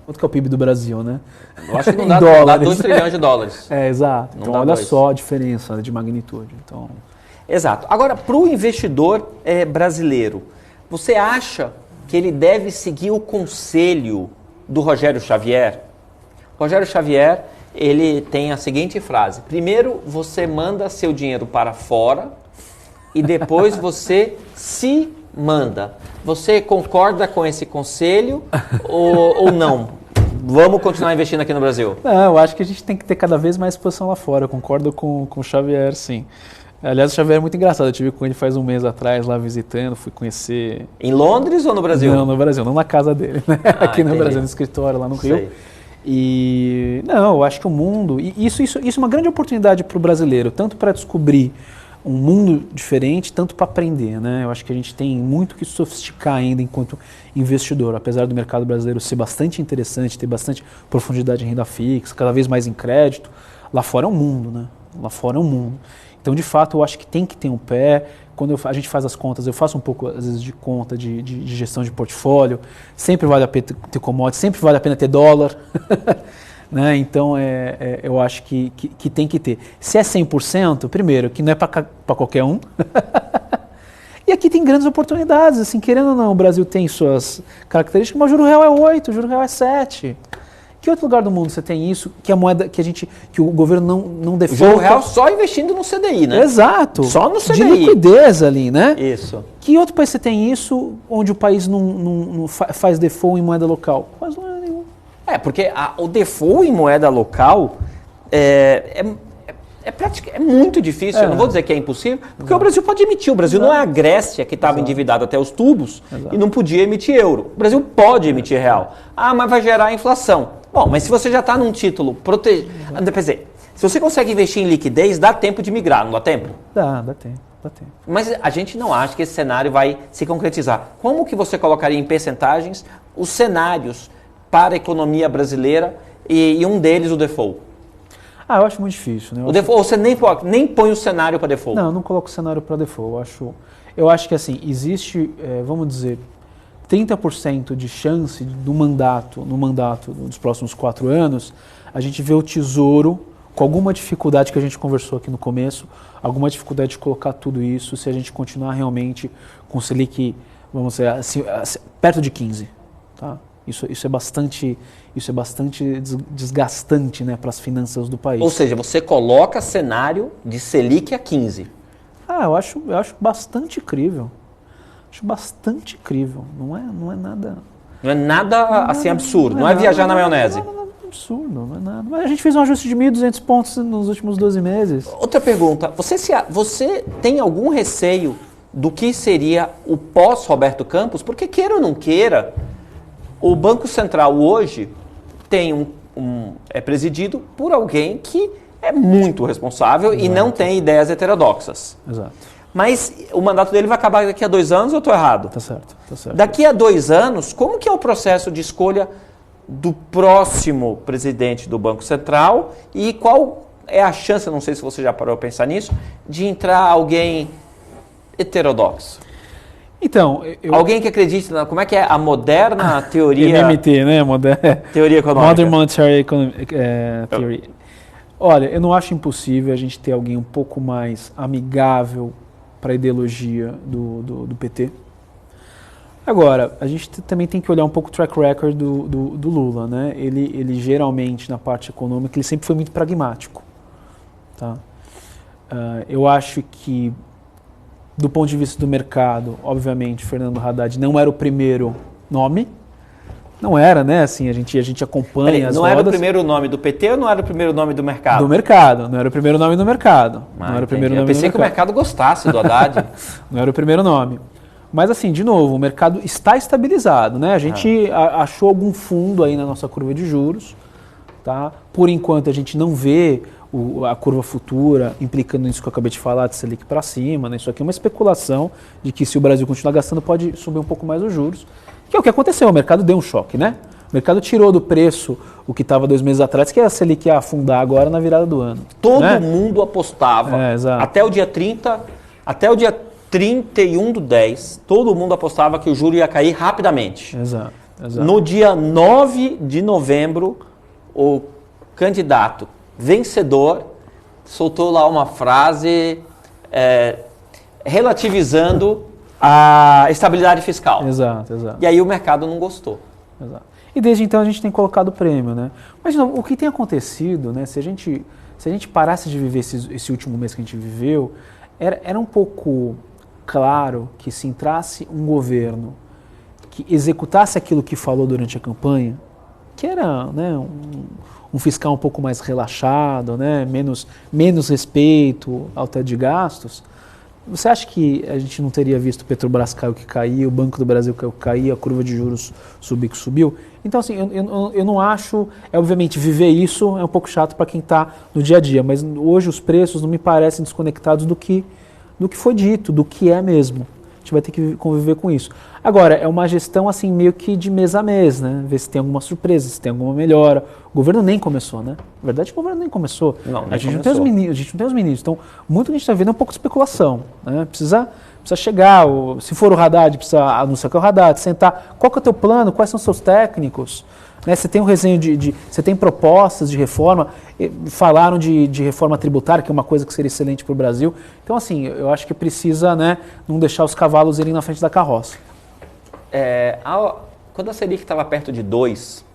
Quanto que é o PIB do Brasil, né? Eu acho que não dá 2 trilhões de dólares. Exato. Então, olha só a diferença de magnitude. Então... Exato. Agora, para o investidor brasileiro, você acha que ele deve seguir o conselho do Rogério Xavier? Rogério Xavier, ele tem a seguinte frase: primeiro você manda seu dinheiro para fora e depois você se manda. Você concorda com esse conselho ou não? Vamos continuar investindo aqui no Brasil? Não, eu acho que a gente tem que ter cada vez mais exposição lá fora. Eu concordo com o Xavier, sim. Aliás, o Xavier é muito engraçado. Eu estive com ele faz um mês atrás lá visitando, fui conhecer... Em Londres ou no Brasil? Não, no Brasil, não na casa dele, né? Aqui no Brasil, no escritório, lá no Rio. E eu acho que o mundo... E isso é uma grande oportunidade para o brasileiro, tanto para descobrir um mundo diferente, tanto para aprender, né? Eu acho que a gente tem muito que sofisticar ainda enquanto investidor, apesar do mercado brasileiro ser bastante interessante, ter bastante profundidade em renda fixa, cada vez mais em crédito, lá fora é um mundo, né? Lá fora é um mundo. Então, de fato, eu acho que tem que ter um pé. Quando a gente faz as contas, eu faço um pouco, às vezes, de conta de gestão de portfólio. Sempre vale a pena ter commodities, sempre vale a pena ter dólar. Né? Então, eu acho que tem que ter. Se é 100%, primeiro, que não é para qualquer um. E aqui tem grandes oportunidades. Assim, querendo ou não, o Brasil tem suas características, mas o juro real é 8, o juro real é 7. Que outro lugar do mundo você tem isso, que a moeda que o governo não defolta? O juro real só investindo no CDI, né? Exato. Só no CDI. De liquidez ali, né? Isso. Que outro país você tem isso, onde o país não faz default em moeda local? Quase não é nenhum. Porque o default em moeda local é É muito difícil, eu não vou dizer que é impossível, porque o Brasil pode emitir. O Brasil não é a Grécia que estava endividada até os tubos e não podia emitir euro. O Brasil pode emitir real. Mas vai gerar inflação. Bom, mas se você já está num título protegido... Se você consegue investir em liquidez, dá tempo de migrar, não dá tempo? Dá tempo. Mas a gente não acha que esse cenário vai se concretizar. Como que você colocaria em percentagens os cenários para a economia brasileira e um deles o default? Eu acho muito difícil. Né? O default, você nem põe o cenário para default? Não coloco o cenário para default. Eu acho que assim, existe, vamos dizer, 30% de chance no mandato dos próximos 4 anos, a gente vê o Tesouro com alguma dificuldade que a gente conversou aqui no começo, alguma dificuldade de colocar tudo isso se a gente continuar realmente com o Selic, vamos dizer, assim, perto de 15. Tá? Isso é bastante desgastante, né, para as finanças do país. Ou seja, você coloca cenário de Selic a 15. Eu acho bastante crível. Não é nada... Não é nada assim absurdo, não é viajar na maionese. Não é absurdo, não é nada. Mas a gente fez um ajuste de 1.200 pontos nos últimos 12 meses. Outra pergunta, você tem algum receio do que seria o pós-Roberto Campos? Porque queira ou não queira, o Banco Central hoje é presidido por alguém que é muito responsável e não tem ideias heterodoxas. Exato. Mas o mandato dele vai acabar daqui a 2 anos ou eu estou errado? Tá certo. Daqui a 2 anos, como que é o processo de escolha do próximo presidente do Banco Central e qual é a chance, não sei se você já parou para pensar nisso, de entrar alguém heterodoxo? Então, alguém que acredite na... Como é que é a moderna teoria... MMT, né? Teoria econômica. Modern Monetary Theory. Olha, eu não acho impossível a gente ter alguém um pouco mais amigável para a ideologia do PT. Agora, a gente também tem que olhar um pouco o track record do Lula, né? Ele geralmente, na parte econômica, ele sempre foi muito pragmático. Tá? Eu acho que, do ponto de vista do mercado, obviamente, Fernando Haddad não era o primeiro nome. Não era, né? Assim, a gente acompanha as rodas. Não era o primeiro nome do PT ou não era o primeiro nome do mercado? Do mercado, não era o primeiro nome do mercado. Eu pensei que o mercado gostasse do Haddad. Não era o primeiro nome. Mas assim, de novo, o mercado está estabilizado, né? A gente achou algum fundo aí na nossa curva de juros, tá? Por enquanto a gente não vê a curva futura implicando nisso que eu acabei de falar, de Selic para cima, né? Isso aqui é uma especulação de que se o Brasil continuar gastando pode subir um pouco mais os juros, que é o que aconteceu, o mercado deu um choque, né? O mercado tirou do preço o que estava 2 meses atrás, que a Selic ia afundar agora na virada do ano. Todo mundo apostava, até o dia 31/10, todo mundo apostava que o juro ia cair rapidamente. Exato. No dia 9 de novembro, o candidato vencedor soltou lá uma frase relativizando a estabilidade fiscal. Exato. E aí o mercado não gostou. Exato. E desde então a gente tem colocado o prêmio, né? Mas não, o que tem acontecido, né? Se a gente parasse de viver esse último mês que a gente viveu, era um pouco claro que se entrasse um governo que executasse aquilo que falou durante a campanha, que era, né, um fiscal um pouco mais relaxado, né, menos respeito ao teto de gastos, você acha que a gente não teria visto o Petrobras cair o que caiu, o Banco do Brasil caiu o que caiu, a curva de juros subir que subiu? Então, assim, eu não acho... obviamente, viver isso é um pouco chato para quem está no dia a dia, mas hoje os preços não me parecem desconectados do que foi dito, do que é mesmo. A gente vai ter que conviver com isso. Agora, é uma gestão assim meio que de mês a mês, né? Ver se tem alguma surpresa, se tem alguma melhora. O governo nem começou, né? Na verdade, o governo nem começou. A gente não tem os ministros. Então, muito que a gente está vendo é um pouco de especulação, né? Precisa chegar, se for o Haddad, precisa anunciar que é o Haddad, sentar. Qual que é o teu plano? Quais são os seus técnicos? Né? Você tem um resenho você tem propostas de reforma, falaram de reforma tributária, que é uma coisa que seria excelente para o Brasil. Então, assim, eu acho que precisa, né, não deixar os cavalos irem na frente da carroça. Quando a Selic estava perto de 2,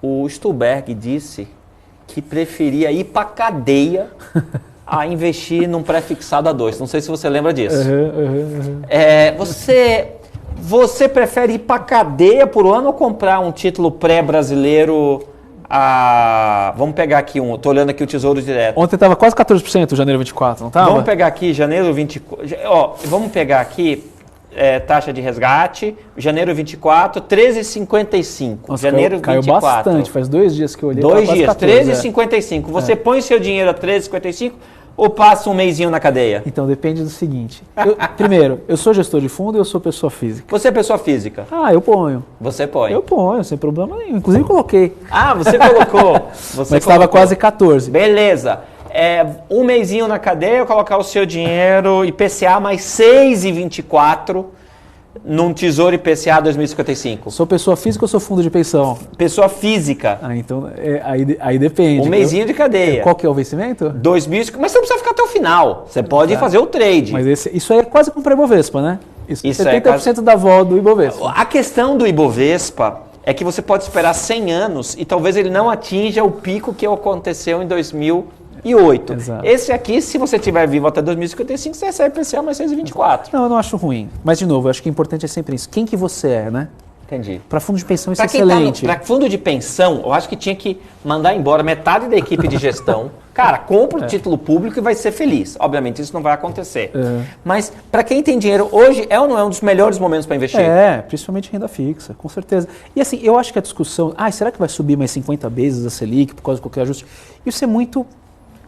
o Stuhlberg disse que preferia ir para a cadeia a investir num pré-fixado a 2. Não sei se você lembra disso. Você prefere ir para a cadeia por ano ou comprar um título pré-brasileiro Vamos pegar aqui estou olhando aqui o Tesouro Direto. Ontem estava quase 14%, janeiro 24, não estava? Vamos pegar aqui janeiro 24, vamos pegar aqui taxa de resgate, janeiro 24, 13,55. Janeiro caiu 24. Bastante, faz 2 dias que eu olhei. 2 dias, 13,55. Você põe seu dinheiro a 13,55 ou passa um mesinho na cadeia? Então, depende do seguinte. Primeiro, eu sou gestor de fundo e eu sou pessoa física. Você é pessoa física? Eu ponho. Você põe? Eu ponho, sem problema nenhum. Inclusive, coloquei. Você colocou. Mas estava quase 14. Beleza. Um mesinho na cadeia, colocar o seu dinheiro IPCA mais 6,24 num Tesouro IPCA 2055. Sou pessoa física ou sou fundo de pensão? Pessoa física. Então, aí depende. Um mesinho de cadeia. Qual que é o vencimento? 2.000, mas você não precisa ficar até o final. Você pode fazer o trade. Mas isso aí é quase comprar Ibovespa, né? Isso é 70% quase... da vol do Ibovespa. A questão do Ibovespa é que você pode esperar 100 anos e talvez ele não atinja o pico que aconteceu em 2008. Exato. Esse aqui, se você estiver vivo até 2055, você recebe IPCA mais 6,24. Não, eu não acho ruim. Mas, de novo, eu acho que o importante é sempre isso. Quem que você é, né? Entendi. Para fundo de pensão, isso é excelente. Para fundo de pensão, eu acho que tinha que mandar embora metade da equipe de gestão. Cara, compra o título público e vai ser feliz. Obviamente, isso não vai acontecer. Mas, para quem tem dinheiro, hoje é ou não é um dos melhores momentos para investir? Principalmente renda fixa, com certeza. E assim, eu acho que a discussão, será que vai subir mais 50 vezes a Selic por causa de qualquer ajuste? Isso é muito...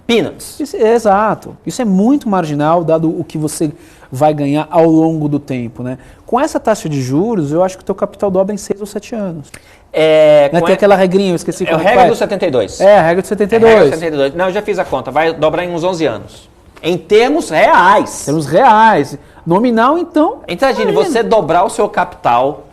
Peanuts. Exato. Isso é muito marginal, dado o que você vai ganhar ao longo do tempo, né? Com essa taxa de juros, eu acho que o teu capital dobra em 6 ou 7 anos. Tem aquela regrinha, eu esqueci como é. A regra do 72. A regra do 72. Regra do 72. Não, eu já fiz a conta. Vai dobrar em uns 11 anos. Em termos reais. Termos reais. Nominal, então... Imagine, você dobrar o seu capital...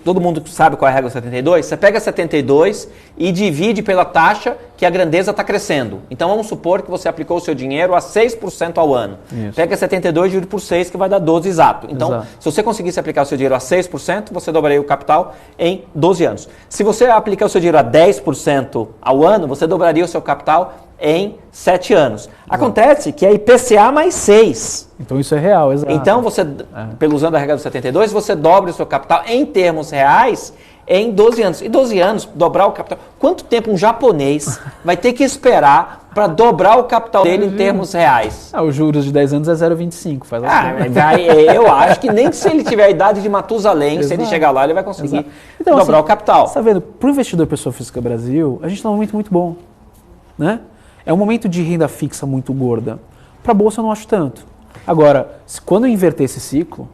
todo mundo sabe qual é a regra do 72? Você pega 72 e divide pela taxa que a grandeza está crescendo. Então vamos supor que você aplicou o seu dinheiro a 6% ao ano. Isso. Pega 72 e divide por 6 que vai dar 12 exato. Então, se você conseguisse aplicar o seu dinheiro a 6%, você dobraria o capital em 12 anos. Se você aplicar o seu dinheiro a 10% ao ano, você dobraria o seu capital em 7 anos. Acontece que é IPCA mais 6. Então isso é real, exato. Então, usando a regra do 72, você dobra o seu capital em termos reais em 12 anos. E 12 anos, dobrar o capital... Quanto tempo um japonês vai ter que esperar para dobrar o capital dele em termos reais? Os juros de 10 anos é 0,25. Eu acho que nem se ele tiver a idade de Matusalém, se ele chegar lá, ele vai conseguir dobrar o capital. Você está vendo, para o investidor pessoa física Brasil, a gente está num momento muito bom, né? É um momento de renda fixa muito gorda. Para a Bolsa eu não acho tanto. Agora, quando eu inverter esse ciclo,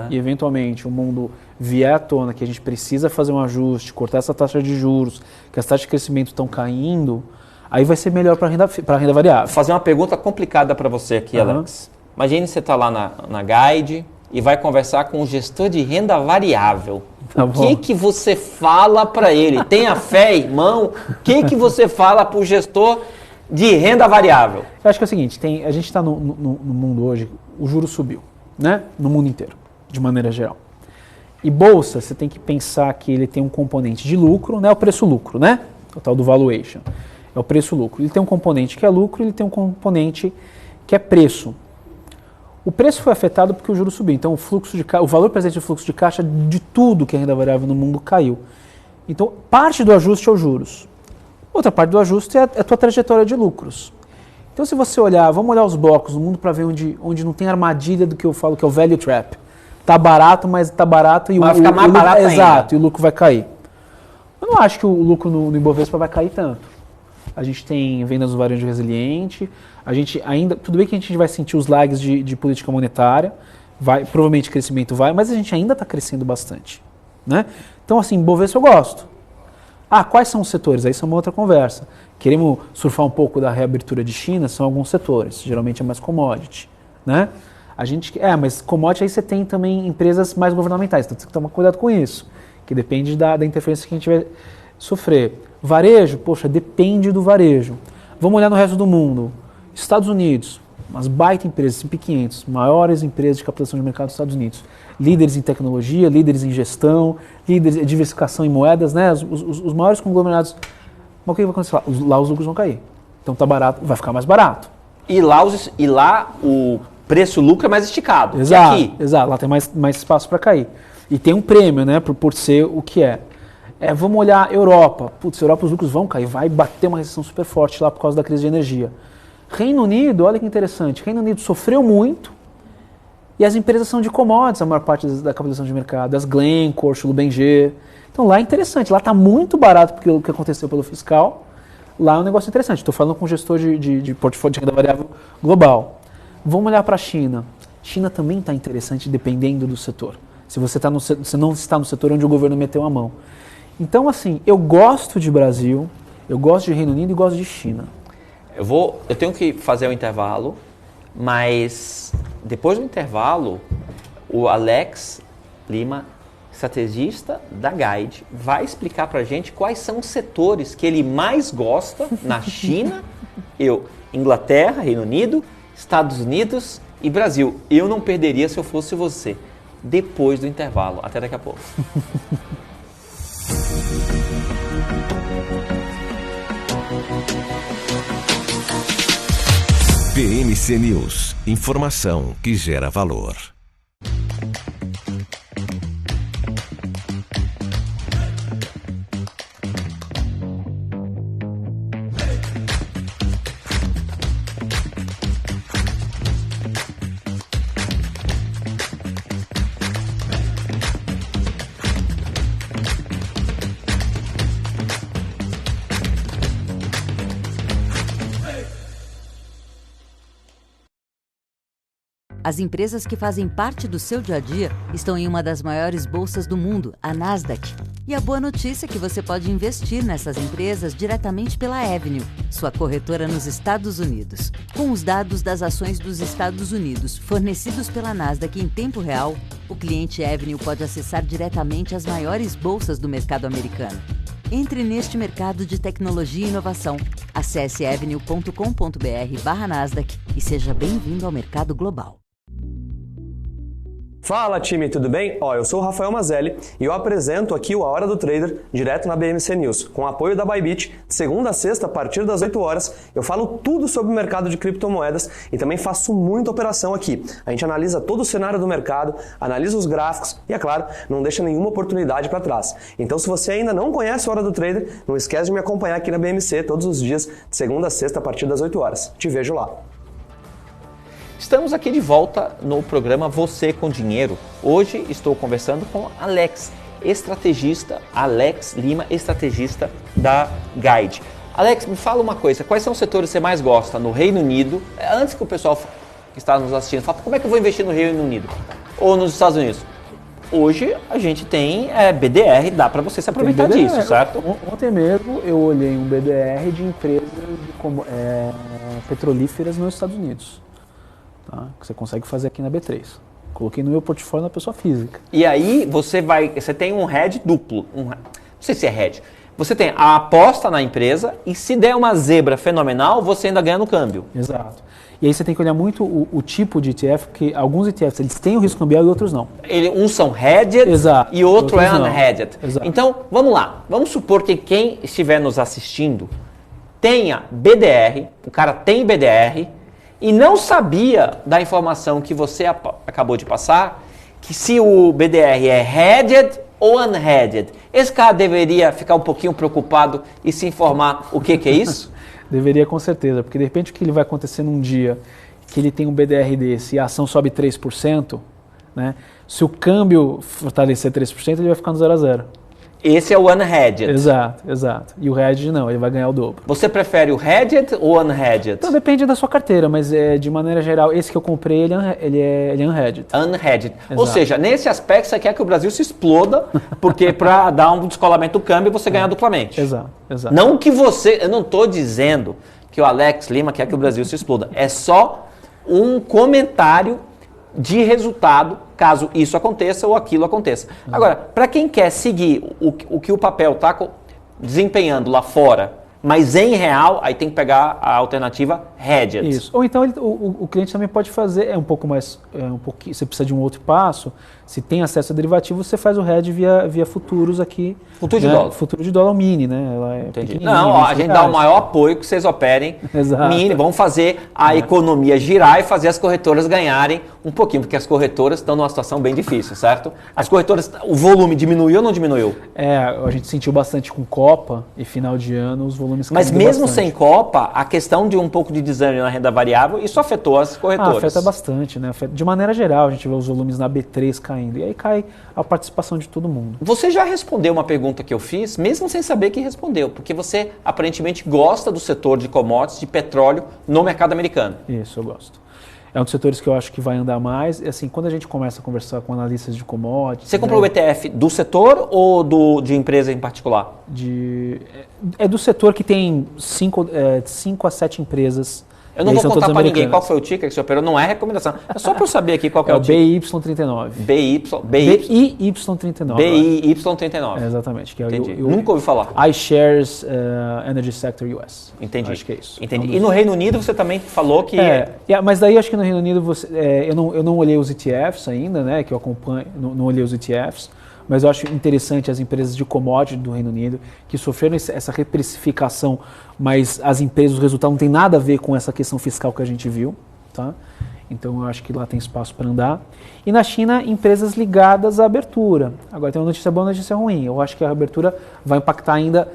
e eventualmente o mundo vier à tona que a gente precisa fazer um ajuste, cortar essa taxa de juros, que as taxas de crescimento estão caindo, aí vai ser melhor para a renda variável. Vou fazer uma pergunta complicada para você aqui, Alex. Imagine você está lá na Guide e vai conversar com o gestor de renda variável. O que você fala para ele? Tenha fé, irmão. O que você fala para o gestor de renda variável? Eu acho que é o seguinte, a gente está no mundo hoje, o juro subiu, né? No mundo inteiro, de maneira geral. E bolsa, você tem que pensar que ele tem um componente de lucro, né? O preço-lucro, né? O tal do valuation. É o preço-lucro. Ele tem um componente que é lucro e ele tem um componente que é preço. O preço foi afetado porque o juro subiu. Então o valor presente do fluxo de caixa de tudo que é renda variável no mundo caiu. Então parte do ajuste é os juros. Outra parte do ajuste é a tua trajetória de lucros. Então se você vamos olhar os blocos no mundo para ver onde não tem armadilha do que eu falo que é o value trap. Tá barato, mas tá barato e vai ficar mais barato ainda. Exato, e o lucro vai cair. Eu não acho que o lucro no Ibovespa vai cair tanto. A gente tem vendas no varejo resiliente, a gente ainda, tudo bem que a gente vai sentir os lags de política monetária, provavelmente crescimento vai, mas a gente ainda está crescendo bastante, né? Então assim, Ibovespa eu gosto. Quais são os setores? Aí isso é uma outra conversa. Queremos surfar um pouco da reabertura de China, são alguns setores, geralmente é mais commodity, né? Mas commodity aí você tem também empresas mais governamentais, então você tem que tomar cuidado com isso, que depende da interferência que a gente vai sofrer. Varejo, depende do varejo. Vamos olhar no resto do mundo. Estados Unidos, umas baita empresas, S&P 500, maiores empresas de captação de mercado dos Estados Unidos. Líderes em tecnologia, líderes em gestão, líderes em diversificação em moedas, né? Os maiores conglomerados. Mas o que vai acontecer lá? Lá os lucros vão cair. Então tá barato, vai ficar mais barato. E lá o preço-lucro é mais esticado. Exato, lá tem mais espaço para cair. E tem um prêmio, né, por ser o que é. Vamos olhar Europa. Putz, Europa os lucros vão cair, vai bater uma recessão super forte lá por causa da crise de energia. Reino Unido, olha que interessante, Reino Unido sofreu muito e as empresas são de commodities, a maior parte da capitalização de mercado, as Glencore, Schlumberger. Então lá é interessante, lá está muito barato porque o que aconteceu pelo fiscal, lá é um negócio interessante. Estou falando com um gestor de portfólio de renda variável global. Vamos olhar para a China. China também está interessante dependendo do setor. Se você não está no setor onde o governo meteu a mão. Então, assim, eu gosto de Brasil, eu gosto de Reino Unido e gosto de China. Eu tenho que fazer o intervalo, mas depois do intervalo, o Alex Lima, estrategista da Guide, vai explicar para a gente quais são os setores que ele mais gosta na China, Inglaterra, Reino Unido, Estados Unidos e Brasil. Eu não perderia se eu fosse você. Depois do intervalo. Até daqui a pouco. BMC News. Informação que gera valor. As empresas que fazem parte do seu dia a dia estão em uma das maiores bolsas do mundo, a Nasdaq. E a boa notícia é que você pode investir nessas empresas diretamente pela Avenue, sua corretora nos Estados Unidos. Com os dados das ações dos Estados Unidos fornecidos pela Nasdaq em tempo real, o cliente Avenue pode acessar diretamente as maiores bolsas do mercado americano. Entre neste mercado de tecnologia e inovação. Acesse avenue.com.br/Nasdaq e seja bem-vindo ao mercado global. Fala time, tudo bem? Eu sou o Rafael Mazelli e eu apresento aqui o A Hora do Trader direto na BMC News. Com o apoio da Bybit, de segunda a sexta, a partir das 8 horas, eu falo tudo sobre o mercado de criptomoedas e também faço muita operação aqui. A gente analisa todo o cenário do mercado, analisa os gráficos e, é claro, não deixa nenhuma oportunidade para trás. Então, se você ainda não conhece a Hora do Trader, não esquece de me acompanhar aqui na BMC todos os dias, de segunda a sexta, a partir das 8 horas. Te vejo lá. Estamos aqui de volta no programa Você com Dinheiro. Hoje estou conversando com Alex Lima, estrategista da Guide. Alex, me fala uma coisa, quais são os setores que você mais gosta no Reino Unido? Antes que o pessoal que está nos assistindo fale, como é que eu vou investir no Reino Unido? Ou nos Estados Unidos? Hoje a gente tem BDR, dá para você se aproveitar disso, certo? Ontem mesmo eu olhei um BDR de empresas petrolíferas nos Estados Unidos. Tá? Que você consegue fazer aqui na B3. Coloquei no meu portfólio na pessoa física. E aí você tem um hedge duplo. Não sei se é hedge. Você tem a aposta na empresa e se der uma zebra fenomenal, você ainda ganha no câmbio. Exato. E aí você tem que olhar muito o tipo de ETF, porque alguns ETFs eles têm o risco cambial e outros não. Uns são hedged. Exato. E outro é unhedged. Exato. Então, vamos lá. Vamos supor que quem estiver nos assistindo tenha BDR, o cara tem BDR, e não sabia da informação que você acabou de passar, que se o BDR é hedged ou unhedged. Esse cara deveria ficar um pouquinho preocupado e se informar o que é isso? Deveria, com certeza, porque de repente o que ele vai acontecer num dia que ele tem um BDR desse e a ação sobe 3%, né? Se o câmbio fortalecer 3%, ele vai ficar no 0 a 0. Esse é o unhedged. Exato. E o hedged não, ele vai ganhar o dobro. Você prefere o hedged ou unhedged? Então depende da sua carteira, mas de maneira geral, esse que eu comprei, ele é unhedged. Unhedged. Exato. Ou seja, nesse aspecto você quer que o Brasil se exploda, porque para dar um descolamento do câmbio você ganha duplamente. Exato. Não que eu não estou dizendo que o Alex Lima quer que o Brasil se exploda. É só um comentário de resultado, caso isso aconteça ou aquilo aconteça. Agora, para quem quer seguir o que o papel está desempenhando lá fora, mas em real, aí tem que pegar a alternativa hedged. Isso. Ou então o cliente também pode fazer, você precisa de um outro passo, se tem acesso a derivativo, você faz o hedge via futuros aqui. Futuro de dólar. Futuro de dólar mini, né? Ela é Entendi. Não, a gente dá o maior apoio que vocês operem Exato. mini, vão fazer a economia girar e fazer as corretoras ganharem Um pouquinho, porque as corretoras estão numa situação bem difícil, certo? As corretoras, o volume diminuiu ou não diminuiu? A gente sentiu bastante com Copa e final de ano os volumes Mas caindo mesmo bastante. sem Copa, a questão de um pouco de desânimo na renda variável, isso afetou as corretoras. Afeta bastante, né? De maneira geral, a gente vê os volumes na B3 caindo. E aí cai a participação de todo mundo. Você já respondeu uma pergunta que eu fiz, mesmo sem saber que respondeu, porque você aparentemente gosta do setor de commodities, de petróleo, no mercado americano. Isso, eu gosto. É um dos setores que eu acho que vai andar mais. Assim, quando a gente começa a conversar com analistas de commodities... Você comprou o ETF do setor ou de empresa em particular? É do setor que tem 5 a 7 empresas. Eu não vou contar para ninguém qual foi o ticker que você operou, não é recomendação. É só para eu saber aqui qual que é o ticker. BY39. BIY39. BIY39. Exatamente. Que é Nunca ouvi falar. iShares Energy Sector US. Entendi. Acho que é isso. Entendi. E no Reino Unido você também falou que... Mas daí acho que no Reino Unido eu não olhei os ETFs ainda, né? Que eu acompanho, não olhei os ETFs. Mas eu acho interessante as empresas de commodity do Reino Unido que sofreram essa reprecificação, mas as empresas, o resultado não tem nada a ver com essa questão fiscal que a gente viu, tá? Então eu acho que lá tem espaço para andar. E na China, empresas ligadas à abertura. Agora tem uma notícia boa e uma notícia ruim. Eu acho que a abertura vai impactar ainda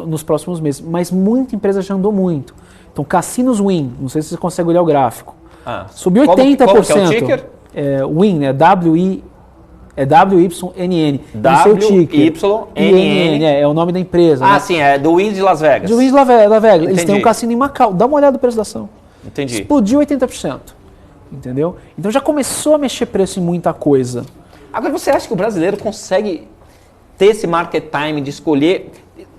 nos próximos meses, mas muita empresa já andou muito. Então Cassinos Wynn, não sei se você consegue olhar o gráfico, subiu 80%. Como que é o ticker? Wynn, né? WYNN. WYNN. É o nome da empresa. Né? Sim, é do Wynn de Las Vegas. Do Wynn de Las Vegas. Eles têm um cassino em Macau. Dá uma olhada no preço da ação. Entendi. Explodiu 80%. Entendeu? Então já começou a mexer preço em muita coisa. Agora, você acha que o brasileiro consegue ter esse market time de escolher,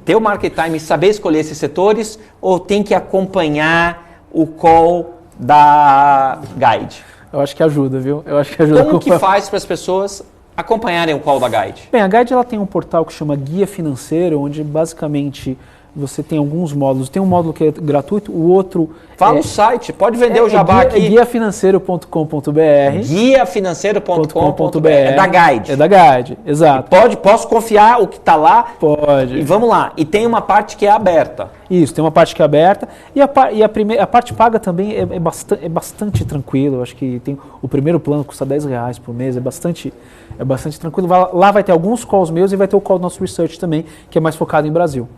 ter o market time e saber escolher esses setores, ou tem que acompanhar o call da Guide? Eu acho que ajuda, viu? Eu acho que ajuda. Como que faz para as pessoas acompanharem o call da Guide? Bem, a Guide ela tem um portal que chama Guia Financeiro, onde basicamente você tem alguns módulos. Tem um módulo que é gratuito, o outro... Fala o site, pode vender o jabá aqui. Guiafinanceiro.com.br. Guiafinanceiro.com.br. É da Guide. É da Guide, exato. Posso confiar o que está lá? Pode. E vamos lá. E tem uma parte que é aberta. Isso, tem uma parte que é aberta. E a parte paga também é bastante tranquilo. Eu acho que tem o primeiro plano custa R$10 por mês. É bastante tranquilo. Lá vai ter alguns calls meus e vai ter o call do nosso research também, que é mais focado em Brasil.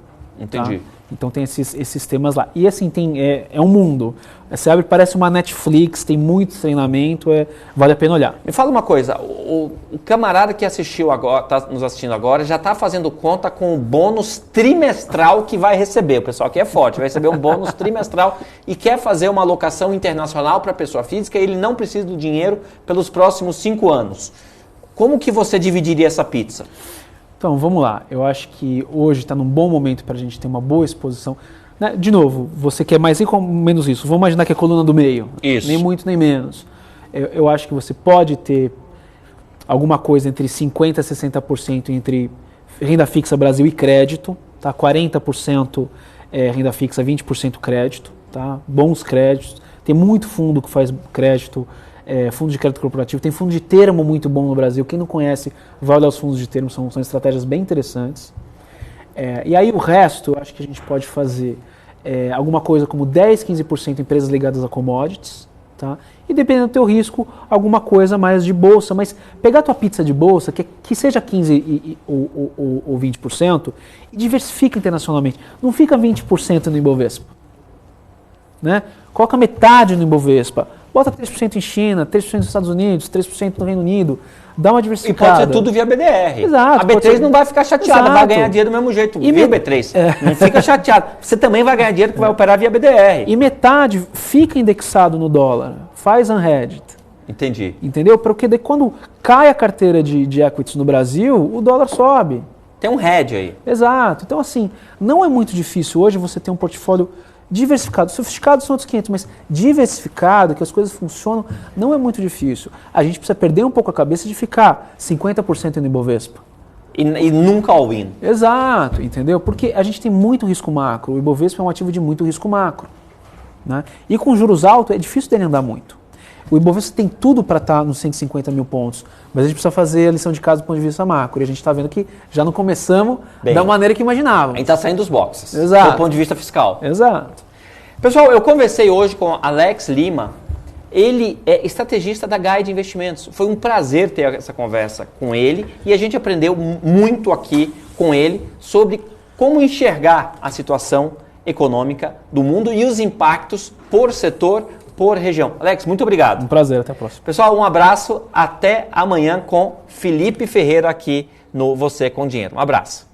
Entendi. Tá? Então tem esses temas lá. E assim, é um mundo. Você abre, parece uma Netflix, tem muito treinamento, vale a pena olhar. Me fala uma coisa, o camarada que assistiu agora, está nos assistindo agora, já está fazendo conta com o bônus trimestral que vai receber. O pessoal aqui é forte, vai receber um bônus trimestral e quer fazer uma alocação internacional para a pessoa física e ele não precisa do dinheiro pelos próximos 5 anos. Como que você dividiria essa pizza? Então, vamos lá. Eu acho que hoje está num bom momento para a gente ter uma boa exposição. Né? De novo, você quer mais ou menos isso. Vamos imaginar que é a coluna do meio. Isso. Nem muito, nem menos. Eu acho que você pode ter alguma coisa entre 50% a 60% entre renda fixa Brasil e crédito. Tá? 40% renda fixa, 20% crédito. Tá? Bons créditos. Tem muito fundo que faz crédito. Fundo de crédito corporativo, tem fundo de termo muito bom no Brasil. Quem não conhece, vai olhar os fundos de termo, são estratégias bem interessantes. E aí o resto, eu acho que a gente pode fazer alguma coisa como 10, 15% empresas ligadas a commodities, tá? E dependendo do teu risco, alguma coisa mais de bolsa. Mas pegar a tua pizza de bolsa, que seja 15% ou 20%, e diversifica internacionalmente. Não fica 20% no Ibovespa. Né? Coloca metade no Ibovespa. Bota 3% em China, 3% nos Estados Unidos, 3% no Reino Unido. Dá uma diversificada. E pode ser tudo via BDR. Exato. A B3 não vai ficar chateada, Exato. Vai ganhar dinheiro do mesmo jeito. E viu, B3? Não fica chateado. Você também vai ganhar dinheiro que vai operar via BDR. E metade fica indexado no dólar. Faz unhedged. Entendi. Entendeu? Porque quando cai a carteira de equities no Brasil, o dólar sobe. Tem um hedge aí. Exato. Então, assim, não é muito difícil hoje você ter um portfólio diversificado. Sofisticado são outros 500, mas diversificado, que as coisas funcionam, não é muito difícil. A gente precisa perder um pouco a cabeça de ficar 50% no Ibovespa. E nunca all-in. Exato, entendeu? Porque a gente tem muito risco macro. O Ibovespa é um ativo de muito risco macro. Né? E com juros altos é difícil dele andar muito. O Ibovespa tem tudo para estar nos 150 mil pontos, mas a gente precisa fazer a lição de casa do ponto de vista macro. E a gente está vendo que já não começamos da maneira que imaginávamos. A gente está saindo dos boxes. Exato. Do ponto de vista fiscal. Exato. Pessoal, eu conversei hoje com Alex Lima, Ele é estrategista da Guide Investimentos. Foi um prazer ter essa conversa com ele e a gente aprendeu muito aqui com ele sobre como enxergar a situação econômica do mundo e os impactos por setor, por região. Alex, muito obrigado. Um prazer, até a próxima. Pessoal, um abraço, até amanhã com Felipe Ferreira aqui no Você com Dinheiro. Um abraço.